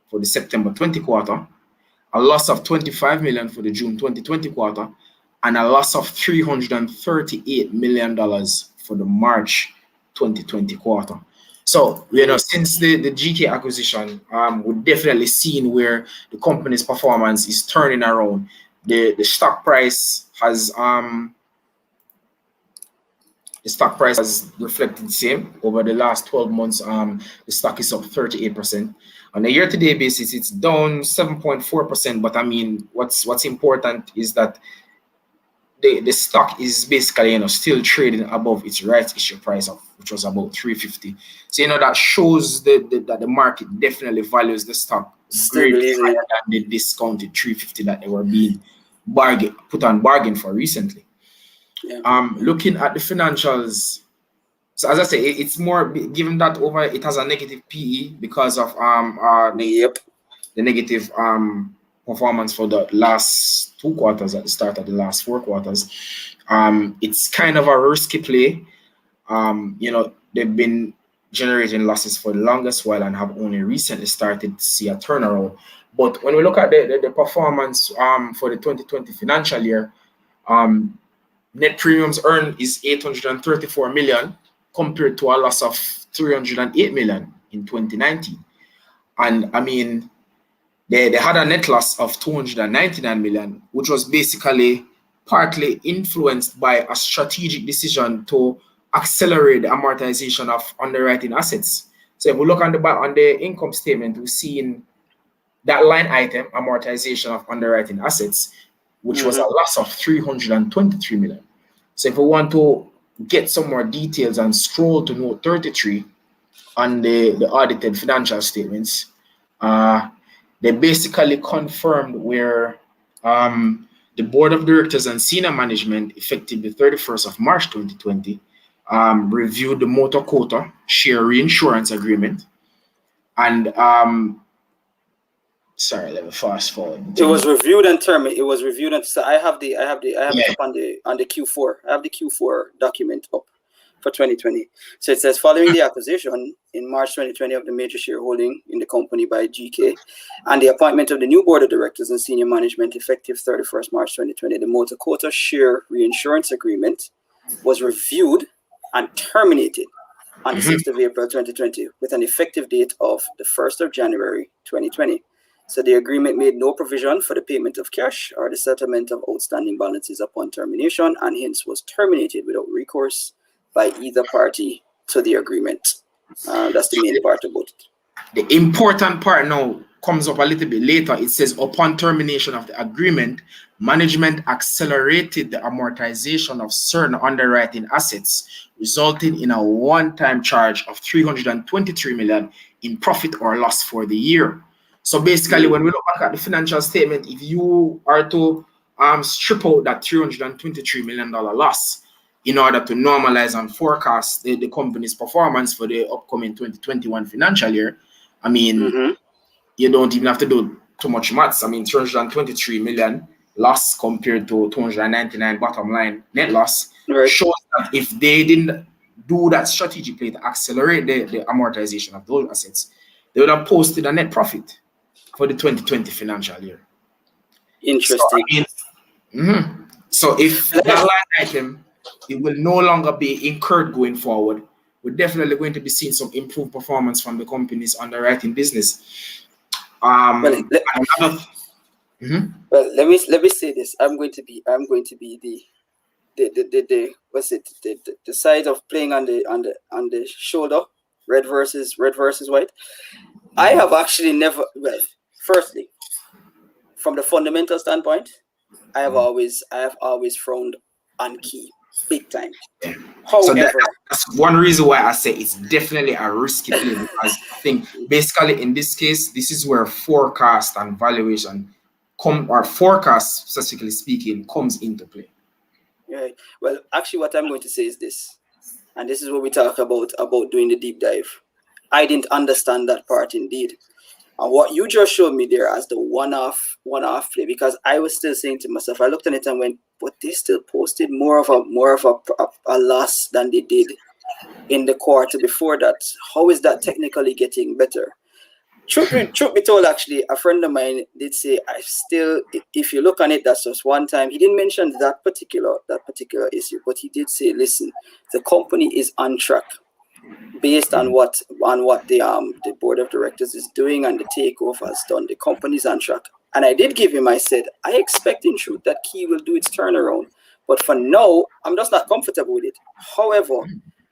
for the September 20 quarter, a loss of 25 million for the June 2020 quarter, and a loss of $338 million for the March 2020 quarter. So, you know, since the GK acquisition, we've definitely seen where the company's performance is turning around. The stock price has reflected the same over the last 12 months. The stock is up 38%. On a year-to-date basis, it's down 7.4%. But I mean, what's important is that the stock is basically, you know, still trading above its rights issue price of, which was about $350. So, you know, that shows that the market definitely values the stock greatly higher than the discounted $350 that they were being put on bargain for recently. Looking at the financials, so as I say, it's more given that it has a negative PE because of the negative performance for the last 2 quarters at the start of the last 4 quarters. It's kind of a risky play. You know, they've been generating losses for the longest while and have only recently started to see a turnaround. But when we look at the performance for the 2020 financial year, net premiums earned is 834 million compared to a loss of 308 million in 2019. And I mean, they had a net loss of 299 million, which was basically partly influenced by a strategic decision to accelerate the amortization of underwriting assets. So if we look on the income statement, we've seen that line item, amortization of underwriting assets, which was a loss of 323 million. So if we want to get some more details and scroll to note 33 on the audited financial statements, they basically confirmed where the board of directors and senior management, effective the 31st of March 2020, reviewed the motor quota share reinsurance agreement. And sorry, let me fast forward. It was reviewed and terminated. It was reviewed and so I have it up on the Q4. I have the Q4 document up for 2020. So it says, following the acquisition in March 2020 of the major shareholding in the company by GK and the appointment of the new board of directors and senior management effective 31st March 2020, the motor quota share reinsurance agreement was reviewed and terminated on the 6th of April 2020 with an effective date of the 1st of January 2020. So the agreement made no provision for the payment of cash or the settlement of outstanding balances upon termination, and hence was terminated without recourse by either party to the agreement. That's the main part about it. The important part now comes up a little bit later. It says, upon termination of the agreement, management accelerated the amortization of certain underwriting assets, resulting in a one-time charge of $323 million in profit or loss for the year. So basically, when we look back at the financial statement, if you are to strip out that $323 million loss in order to normalize and forecast the company's performance for the upcoming 2021 financial year, I mean, you don't even have to do too much maths. I mean, 323 million loss compared to 299 bottom line net loss shows that if they didn't do that strategically to accelerate the amortization of those assets, they would have posted a net profit for the 2020 financial year. Interesting. So if that line item, it will no longer be incurred going forward, we're definitely going to be seeing some improved performance from the company's underwriting business. Well, let me say this. I'm going to be the side of playing on the shoulder, red versus white. I have actually never. Well, firstly, from the fundamental standpoint, I have always frowned on key big time. However, so that's one reason why I say it's definitely a risky play, because I think basically in this case, this is where forecast and valuation forecast, specifically speaking, comes into play. Right. Well, actually, what I'm going to say is this, and this is what we talk about doing the deep dive. I didn't understand that part indeed. And what you just showed me there as the one-off play, because I was still saying to myself, I looked at it and went, but they still posted more of a loss than they did in the quarter before that. How is that technically getting better? Truth be told, actually, a friend of mine did say, if you look on it, that's just one time. He didn't mention that particular issue, but he did say, listen, the company is on track based on what the board of directors is doing and the takeover has done. The company's on track. And I did give him, I said, I expect in truth that Key will do its turnaround. But for now, I'm just not comfortable with it. However,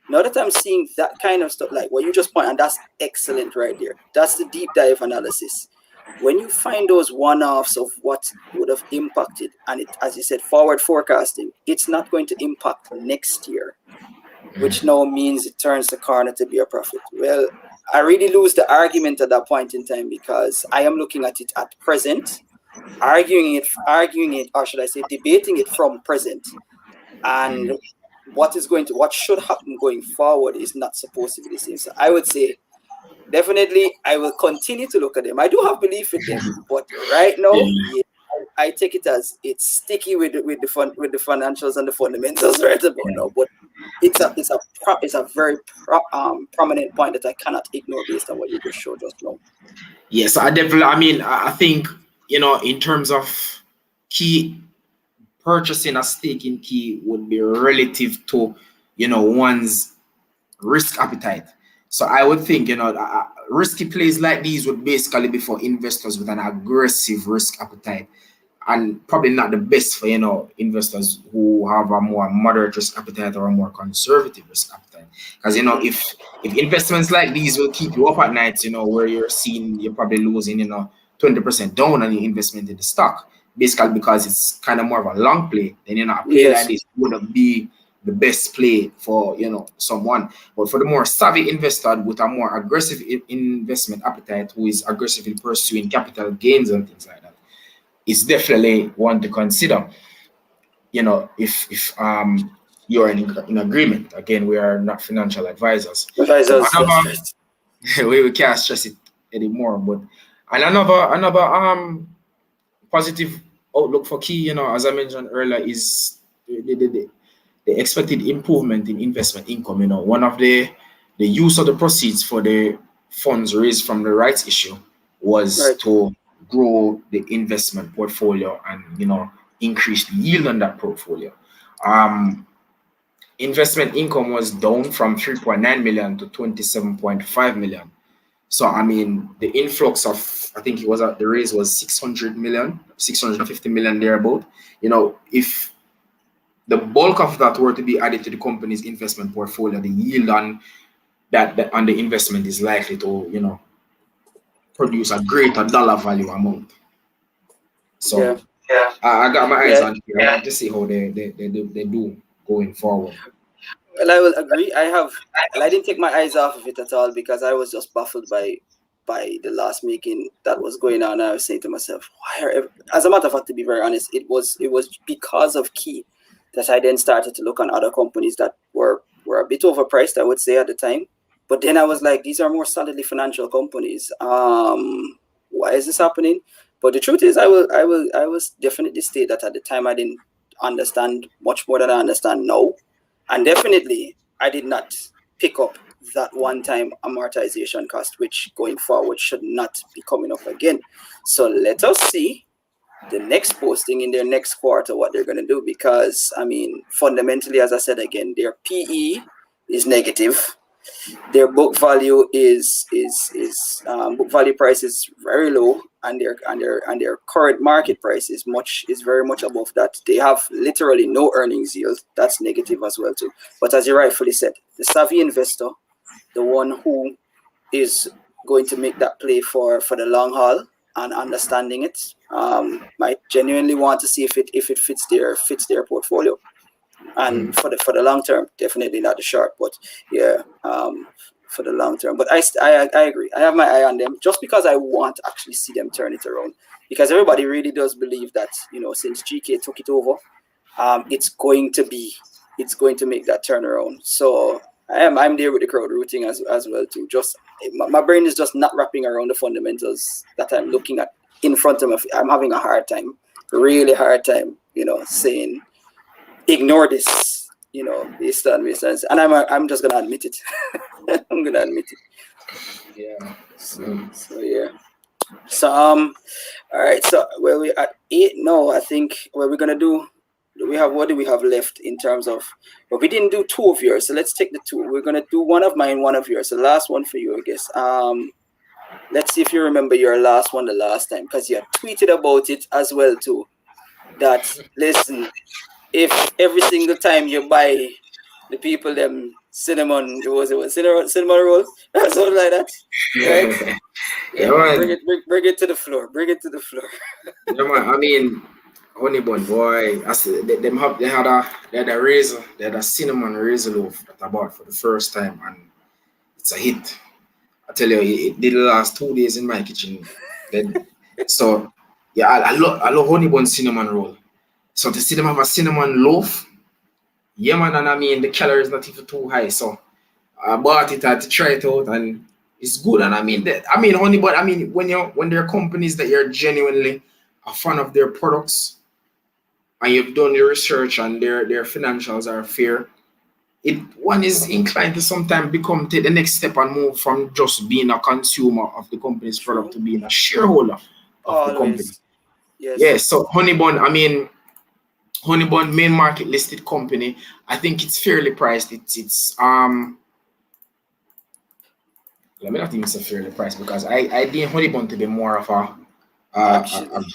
now that I'm seeing that kind of stuff, like what you just point, and that's excellent right there. That's the deep dive analysis. When you find those one-offs of what would have impacted, and it, as you said, forward forecasting, it's not going to impact next year, which now means it turns the corner to be a profit. Well, I really lose the argument at that point in time, because I am looking at it at present, arguing it, or should I say, debating it from present, and what should happen going forward is not supposed to be the same. So I would say, definitely, I will continue to look at them. I do have belief in them, but right now, I take it as it's sticky with the financials and the fundamentals right about now. But it's a very prominent point that I cannot ignore based on what you just showed just now. Yes, I think, in terms of Key, purchasing a stake in Key would be relative to, one's risk appetite. So I would think, risky plays like these would basically be for investors with an aggressive risk appetite, and probably not the best for, investors who have a more moderate risk appetite or a more conservative risk appetite. Because, if investments like these will keep you up at night, where you're probably losing, 20% down on your investment in the stock, basically because it's kind of more of a long play, then, a play like this wouldn't be the best play for, someone. But for the more savvy investor with a more aggressive investment appetite, who is aggressively pursuing capital gains and things like that, it's definitely one to consider. You know, if you're in agreement. Again, we are not financial advisors. Advisors, Another, that's we can't stress it anymore. But and another positive outlook for key, you know, as I mentioned earlier, is the expected improvement in investment income. You know, one of the use of the proceeds for the funds raised from the rights issue was right. to grow the investment portfolio and, you know, increase the yield on that portfolio. Investment income was down from 3.9 million to 27.5 million. So I mean, the influx of, I think it was the raise was 600 million, 650 million thereabout. You know, if the bulk of that were to be added to the company's investment portfolio, the yield on that on the investment is likely to, you know, produce a greater dollar value amount. So I got my eyes on it. I want to see how they do going forward. Well, I will agree. I didn't take my eyes off of it at all because I was just baffled by the last meeting that was going on. I was saying to myself, as a matter of fact, to be very honest, it was because of Key that I then started to look on other companies that were a bit overpriced, I would say, at the time. But then I was like, these are more solidly financial companies. Why is this happening? But the truth is, I will definitely state that at the time I didn't understand much more than I understand now. And definitely, I did not pick up that one-time amortization cost, which going forward should not be coming up again. So let us see the next posting in their next quarter, what they're going to do. Because, I mean, fundamentally, as I said again, their PE is negative. Their book value book value price is very low, and their current market price is very much above that. They have literally no earnings yield. That's negative as well too. But as you rightfully said, the savvy investor, the one who is going to make that play for the long haul and understanding it, might genuinely want to see if it fits their portfolio. And for the long term, definitely not the short, but yeah, for the long term. But I agree. I have my eye on them just because I want to actually see them turn it around. Because everybody really does believe that, you know, since GK took it over, it's going to make that turnaround. So I'm there with the crowd rooting as well too. Just my brain is just not wrapping around the fundamentals that I'm looking at in front of me. I'm having a hard time, really hard time, you know, saying ignore this, you know, based on, and I'm just gonna admit it. I'm gonna admit it. Yeah. So yeah. So all right. So where we at 8? No, I think what we're gonna do. What do we have left in terms of? But we didn't do 2 of yours, so let's take the 2. We're gonna do 1 of mine, 1 of yours. The last one for you, I guess. Let's see if you remember your last one the last time, because you had tweeted about it as well too. That listen. If every single time you buy the people them cinnamon roll, something like that, right? Yeah, bring it to the floor. Bring it to the floor. Yeah, man. I mean, Honeybond, boy, I said they had a razor, they had a cinnamon razor loaf that I bought for the first time, and it's a hit. I tell you, it did last 2 days in my kitchen. Then, so yeah, I love Honeybond cinnamon roll. So to see them have a cinnamon loaf, yeah, man, and I mean the calories not even too high. So I bought it to try it out, and it's good. And I mean, Honeybond. I mean, when there are companies that you're genuinely a fan of their products, and you've done your research and their financials are fair, one is inclined to sometimes take the next step and move from just being a consumer of the company's product to being a shareholder of the company. Yes. Yeah. So Honeybond, main market listed company. I think it's fairly priced. It's let me not even say fairly priced, because I deem Honeybond to be more of a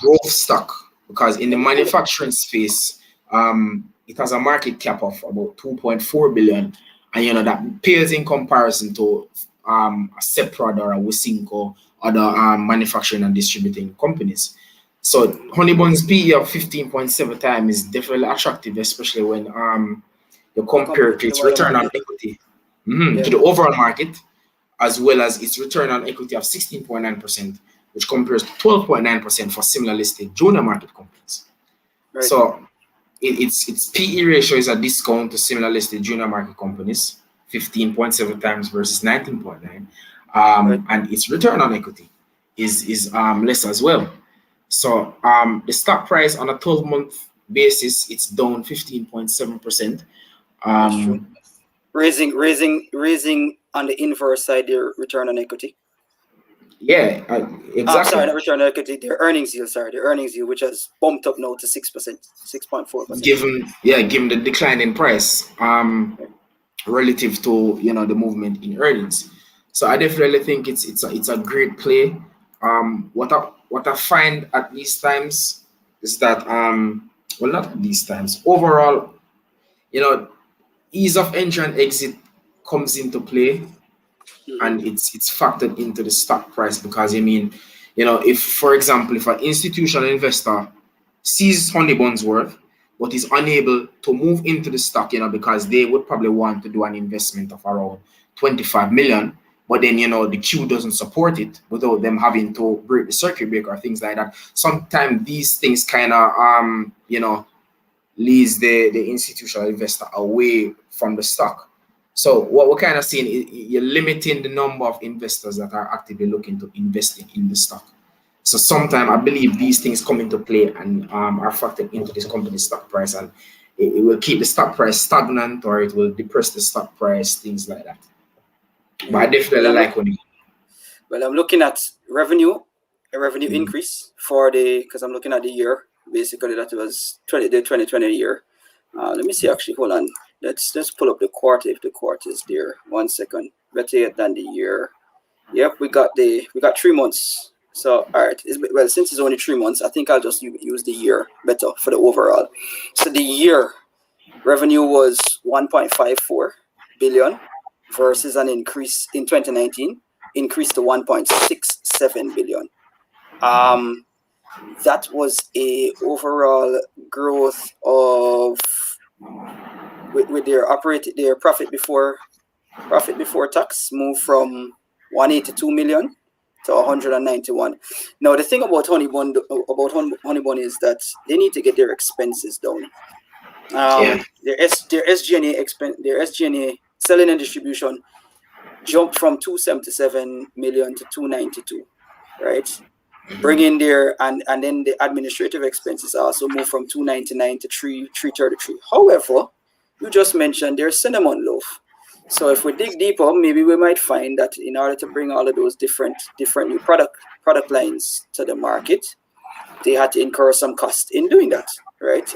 growth stock, because in the manufacturing space, it has a market cap of about 2.4 billion, and you know that pales in comparison to a Seprod or a Wisinco, other manufacturing and distributing companies. So Honeybond's PE of 15.7 times is definitely attractive, especially when you compare it to its return on equity to the overall market, as well as its return on equity of 16.9%, which compares to 12.9% for similar listed junior market companies. Right. So its PE ratio is a discount to similar listed junior market companies, 15.7 times versus 19.9, Right. and its return on equity is less as well. So the stock price on a 12-month basis, it's down 15.7%. That's true. Raising on the inverse side their return on equity. Yeah, exactly. Sorry, not return on equity, their earnings yield, which has bumped up now to 6%, 6.4%. Given the decline in price, relative to the movement in earnings. So I definitely think it's a great play. What I find at these times is that well, not at these times, overall, ease of entry and exit comes into play, and it's factored into the stock price, because if, for example, if an institutional investor sees Honeybond's worth but is unable to move into the stock, because they would probably want to do an investment of around 25 million, but then the queue doesn't support it without them having to break the circuit breaker or things like that. Sometimes these things kind of leads the institutional investor away from the stock. So what we're kind of seeing is you're limiting the number of investors that are actively looking to invest in the stock. So sometimes I believe these things come into play and are factored into this company's stock price, and it will keep the stock price stagnant, or it will depress the stock price, things like that. But I definitely like when Well, I'm looking at a revenue increase because I'm looking at the year. Basically, that was the 2020 year. Let me see. Actually, hold on. Let's pull up the quarter if the quarter is there. 1 second. Better than the year. Yep, we got 3 months. So all right. Well, since it's only 3 months, I think I'll just use the year better for the overall. So the year revenue was 1.54 billion versus an increase in 2019, increased to 1.67 billion. That was a overall growth of with their profit before tax moved from 182 million to 191. Now the thing about Honeybond is that they need to get their expenses down. Their SG&A selling and distribution jumped from 277 million to 292, right? Bring in there, and then the administrative expenses also moved from 299 to 333. However, you just mentioned there's cinnamon loaf. So if we dig deeper, maybe we might find that in order to bring all of those different new product lines to the market, they had to incur some cost in doing that, right?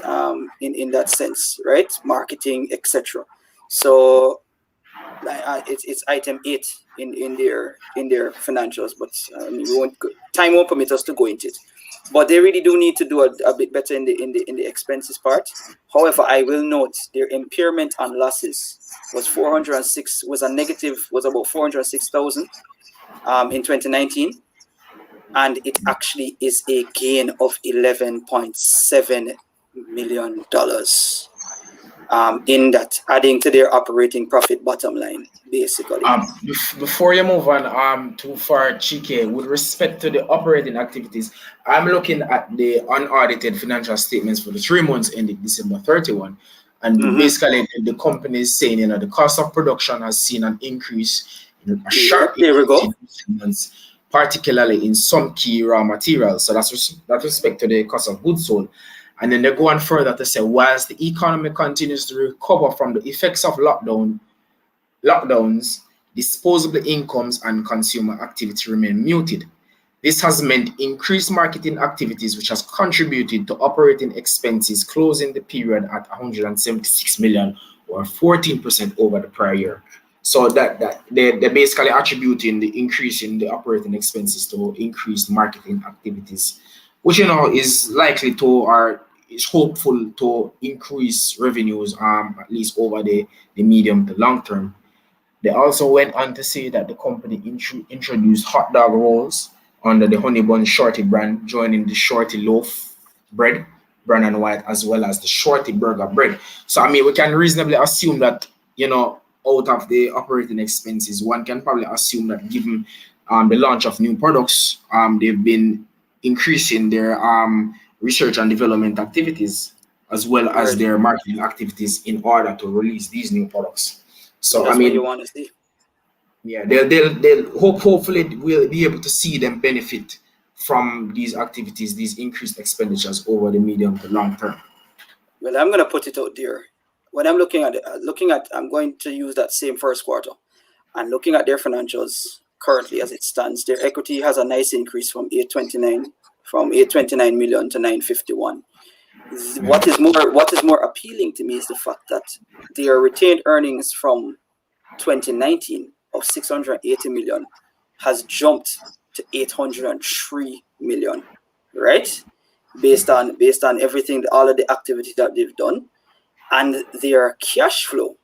In that sense, right? Marketing, etc. So it's item 8 in their financials, but time won't permit us to go into it. But they really do need to do a bit better in the expenses part. However, I will note their impairment on losses was about 406,000 in 2019, and it actually is a gain of $11.7 million. In that, adding to their operating profit bottom line, basically. Before you move on too far, Chike, with respect to the operating activities, I'm looking at the unaudited financial statements for the 3 months ending December 31, and basically the company is saying the cost of production has seen an increase, a sharp increase in recent months, particularly in some key raw materials. So that's respect to the cost of goods sold. And then they go on further to say, whilst the economy continues to recover from the effects of lockdowns, disposable incomes and consumer activity remain muted. This has meant increased marketing activities, which has contributed to operating expenses closing the period at 176 million, or 14% over the prior year. So that they're basically attributing the increase in the operating expenses to increased marketing activities, which is likely to, or is hopeful to, increase revenues at least over the medium to long term. They also went on to say that the company introduced hot dog rolls under the Honeybond Shorty brand, joining the Shorty loaf bread, brown and white, as well as the Shorty burger bread. So we can reasonably assume that out of the operating expenses, one can probably assume that given the launch of new products, they've been increasing their research and development activities as well as their marketing activities in order to release these new products. So that's I mean, what you want to see. yeah, they'll hopefully we'll be able to see them benefit from these activities, these increased expenditures over the medium to long term. Well, I'm gonna put it out there. When I'm looking at I'm going to use that same first quarter and looking at their financials currently as it stands. Their equity has a nice increase from 829 million to 951. What is more appealing to me is the fact that their retained earnings from 2019 of 680 million has jumped to 803 million, right? Based on everything, all of the activity that they've done, and their cash flow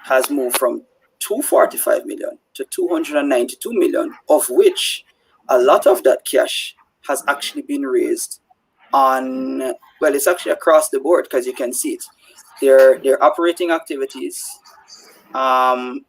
has moved from 245 million to 292 million, of which a lot of that cash has actually been raised on, well, it's actually across the board because you can see it. Their operating activities, their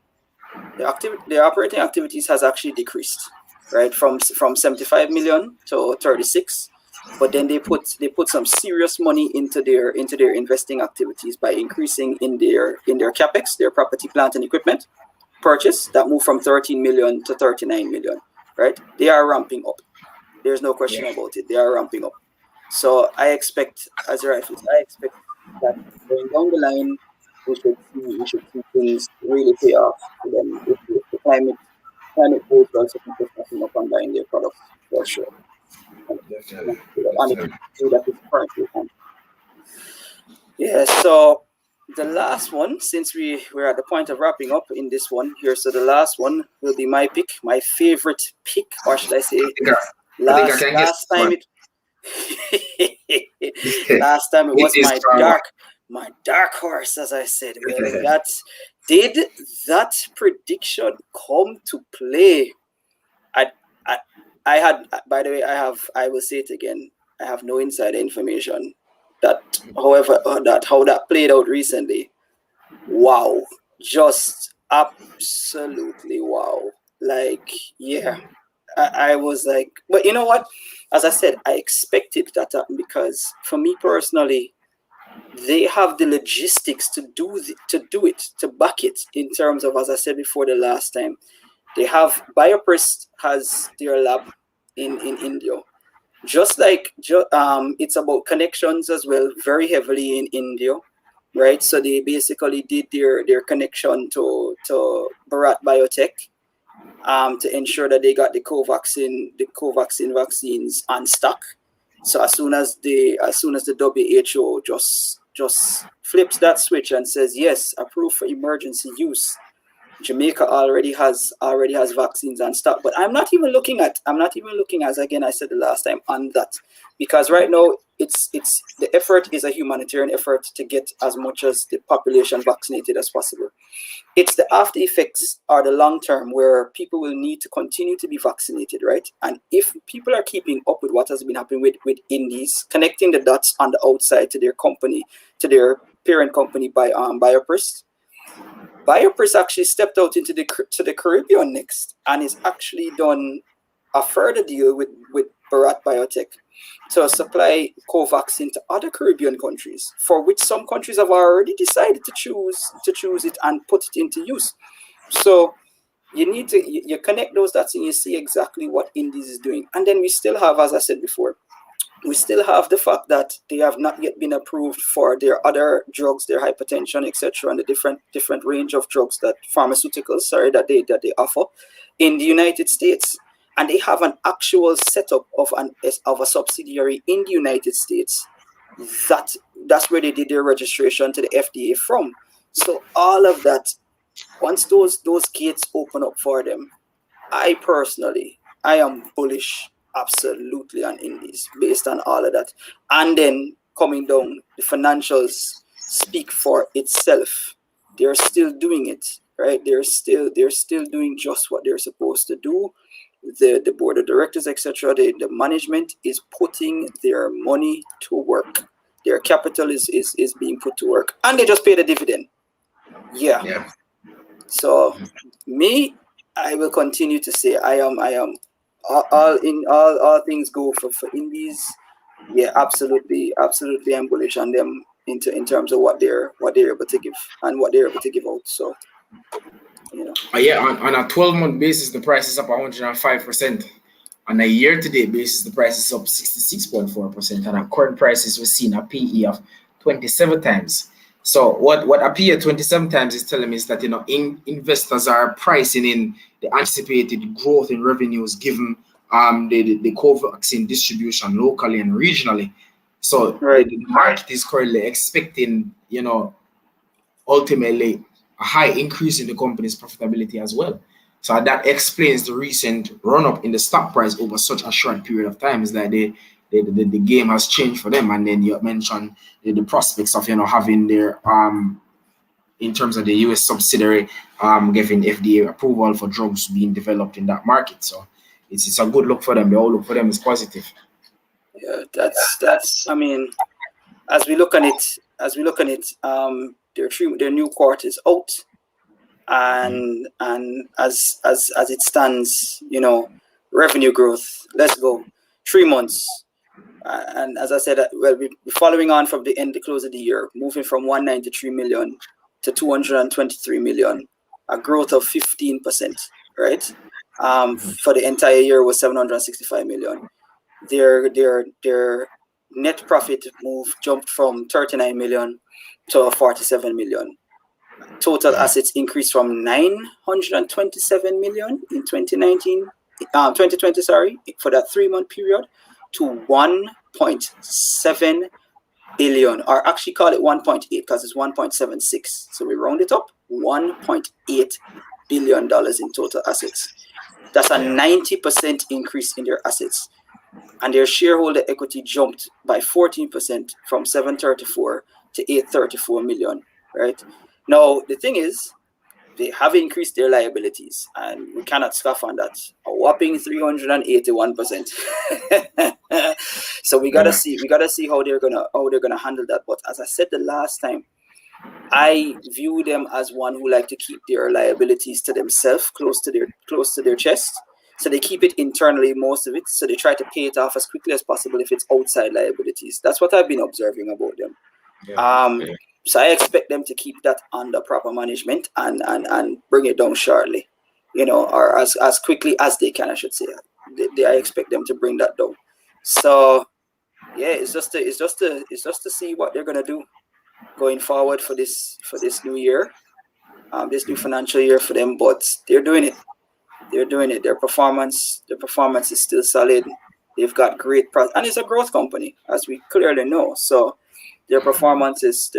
operating activities has actually decreased, right, from 75 million to 36. But then they put some serious money into their investing activities by increasing in their capex, their property, plant, and equipment purchase, that moved from 13 million to 39 million, right? They are ramping up. There's no question about it. They are ramping up. So I expect, as a rifles, I expect that going down the line, we should see things really pay off. And then if the climate goes well, so people stepping up and buying their products for sure. Definitely. Yeah, so the last one, since we're at the point of wrapping up in this one here, so the last one will be my pick, my favorite pick, or should I say, last time it was my dark horse, as I said. Well, did that prediction come to play? I had, by the way, I will say it again, I have no insider information that, however, how that played out recently. Wow. Just absolutely wow. Like, yeah. I was like, but you know what? As I said, I expected that to happen because for me personally, they have the logistics to do it, to back it in terms of, as I said before the last time, they have Biopress has their lab in India. Just like it's about connections as well, very heavily in India, right? So they basically did their connection to Bharat Biotech to ensure that they got the Covaxin vaccines on stock. So as soon as the WHO just flips that switch and says yes, approved for emergency use, Jamaica already has vaccines on stock. But I'm not even looking as again I said the last time on that, because right now it's the effort is a humanitarian effort to get as much as the population vaccinated as possible. It's the after effects or the long term where people will need to continue to be vaccinated, right? And if people are keeping up with what has been happening with Indies, connecting the dots on the outside to their company, to their parent company by Biopress. Biopress actually stepped out into the Caribbean next and is actually done a further deal with Bharat Biotech to supply Covaxin to other Caribbean countries, for which some countries have already decided to choose it and put it into use. So you need to you connect those dots and you see exactly what Indies is doing. And then we still have, as I said before, we still have the fact that they have not yet been approved for their other drugs, their hypertension, etc., and the different range of drugs that pharmaceuticals, that they offer in the United States. And they have an actual setup of a subsidiary in the United States. That's where they did their registration to the FDA from. So all of that, once those gates open up for them, I am bullish absolutely on Indies based on all of that. And then coming down, the financials speak for itself. They're still doing it, right? They're still doing just what they're supposed to do. The board of directors, etc., the management is putting their money to work. Their capital is being put to work, and they just paid a dividend. Yeah. So me, I will continue to say I am all things go for indies. Yeah, absolutely, I'm bullish on them in terms of what they're able to give and what they're able to give out. So, Yeah, on a 12-month basis, the price is up 105%. On a year-to-date basis, the price is up 66.4%, and at current prices, we're seeing a PE of 27 times. So what a PE at 27 times is telling me is that investors are pricing in the anticipated growth in revenues given the COVID vaccine distribution locally and regionally. So the market is currently expecting ultimately a high increase in the company's profitability as well. So that explains the recent run-up in the stock price over such a short period of time. Is that the game has changed for them. And then you mentioned the prospects of having their in terms of the US subsidiary giving FDA approval for drugs being developed in that market. So it's a good look for them. The outlook for them is positive. Yeah, that's I mean, as we look on it, their new quarter is out, and as it stands, revenue growth, let's go 3 months, and as I said, we're following on from the close of the year, moving from 193 million to 223 million, a growth of 15%, right? For the entire year was 765 million. Their net profit jumped from 39 million to 47 million. Total assets increased from 927 million in 2020, for that 3-month period, to 1.7 billion, or actually call it 1.8 because it's 1.76. So we round it up, $1.8 billion in total assets. That's a 90% increase in their assets. And their shareholder equity jumped by 14% from 734 to 834 million, right? Now, the thing is, they have increased their liabilities, and we cannot scoff on that. A whopping 381%. So we gotta see how they're gonna handle that. But as I said the last time, I view them as one who like to keep their liabilities to themselves, close to their chest. So they keep it internally, most of it. So they try to pay it off as quickly as possible if it's outside liabilities. That's what I've been observing about them. So I expect them to keep that under proper management and bring it down shortly, or as quickly as they can, I should say. I expect them to bring that down. So yeah, it's just to see what they're gonna do going forward for this new year, this new financial year for them. But they're doing it. Their performance is still solid. They've got great and it's a growth company, as we clearly know. So their performance is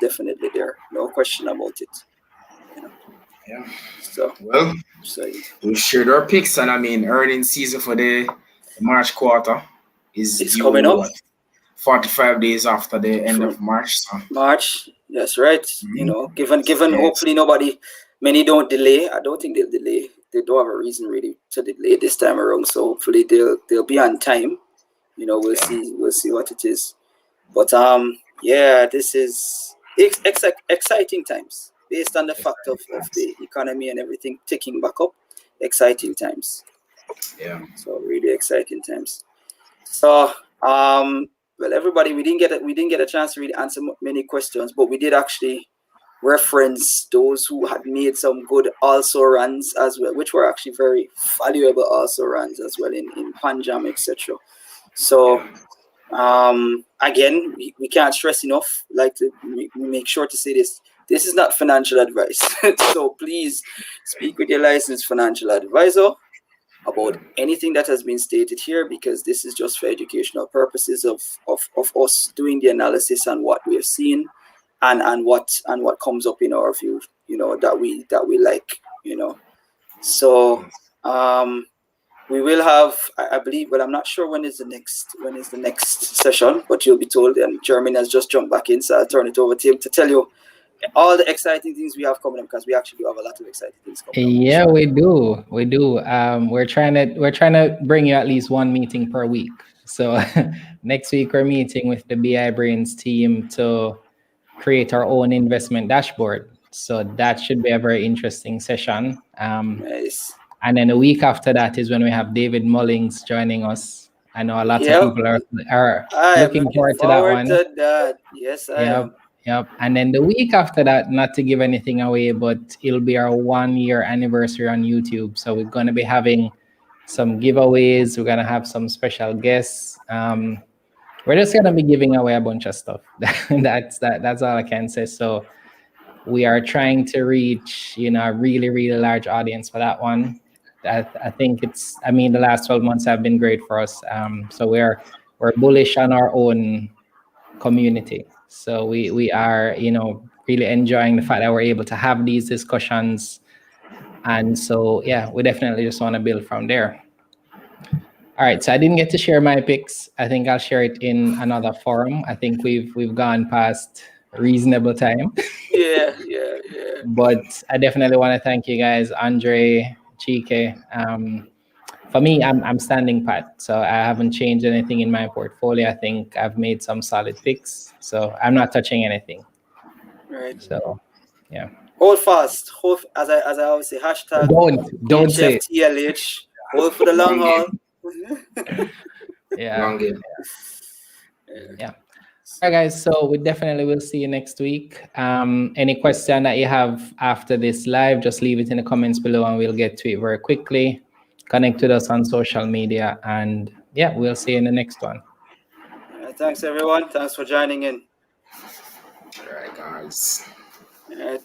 definitely there. No question about it. Yeah. So we shared our picks, and earnings season for the March quarter is coming up. 45 days after the end of March. So. March, that's right. Given hopefully many don't delay. I don't think they'll delay. They don't have a reason really to delay this time around. So hopefully they'll be on time. We'll see what it is. But this is exciting times based on the fact of the economy and everything ticking back up. Exciting times. Yeah. So really exciting times. So well, everybody, we didn't get a chance to really answer many questions, but we did actually reference those who had made some good also runs as well, which were actually very valuable also runs as well in Panjam, etc. So again, we can't stress enough, like we make sure to say this is not financial advice. So please speak with your licensed financial advisor about anything that has been stated here, because this is just for educational purposes of us doing the analysis on what we have seen and what comes up in our view, that we like, So we will have, I believe, well, I'm not sure when is the next session, but you'll be told. And Jeremy has just jumped back in, so I'll turn it over to him to tell you all the exciting things we have coming up, because we actually do have a lot of exciting things coming up. Yeah, we do. We're trying to bring you at least one meeting per week. So next week we're meeting with the BI Brains team to create our own investment dashboard. So that should be a very interesting session. Nice. And then a week after that is when we have David Mullings joining us. I know a lot Yep. of people are I'm looking forward to that one. Yes, I Yep. am. Yep. And then the week after that, not to give anything away, but it'll be our 1-year anniversary on YouTube. So we're going to be having some giveaways. We're going to have some special guests. We're just going to be giving away a bunch of stuff. That's all I can say. So we are trying to reach, a really, really large audience for that one. I think the last 12 months have been great for us. So we're bullish on our own community. So we are, really enjoying the fact that we're able to have these discussions. And so, yeah, we definitely just want to build from there. All right, so I didn't get to share my picks. I think I'll share it in another forum. I think we've gone past reasonable time. Yeah. But I definitely want to thank you guys, Andre, Chike. For me, I'm standing pat, so I haven't changed anything in my portfolio. I think I've made some solid picks, so I'm not touching anything. Right. So, yeah. Hold fast. Hold, as I always say, hashtag Don't say it. HFTLH. Hold for the long haul. Yeah. Long game. Yeah. All right, guys. So we definitely will see you next week. Any question that you have after this live, just leave it in the comments below and we'll get to it very quickly. Connect with us on social media, and yeah, we'll see you in the next one. Thanks, everyone. Thanks for joining in. All right, guys. All right.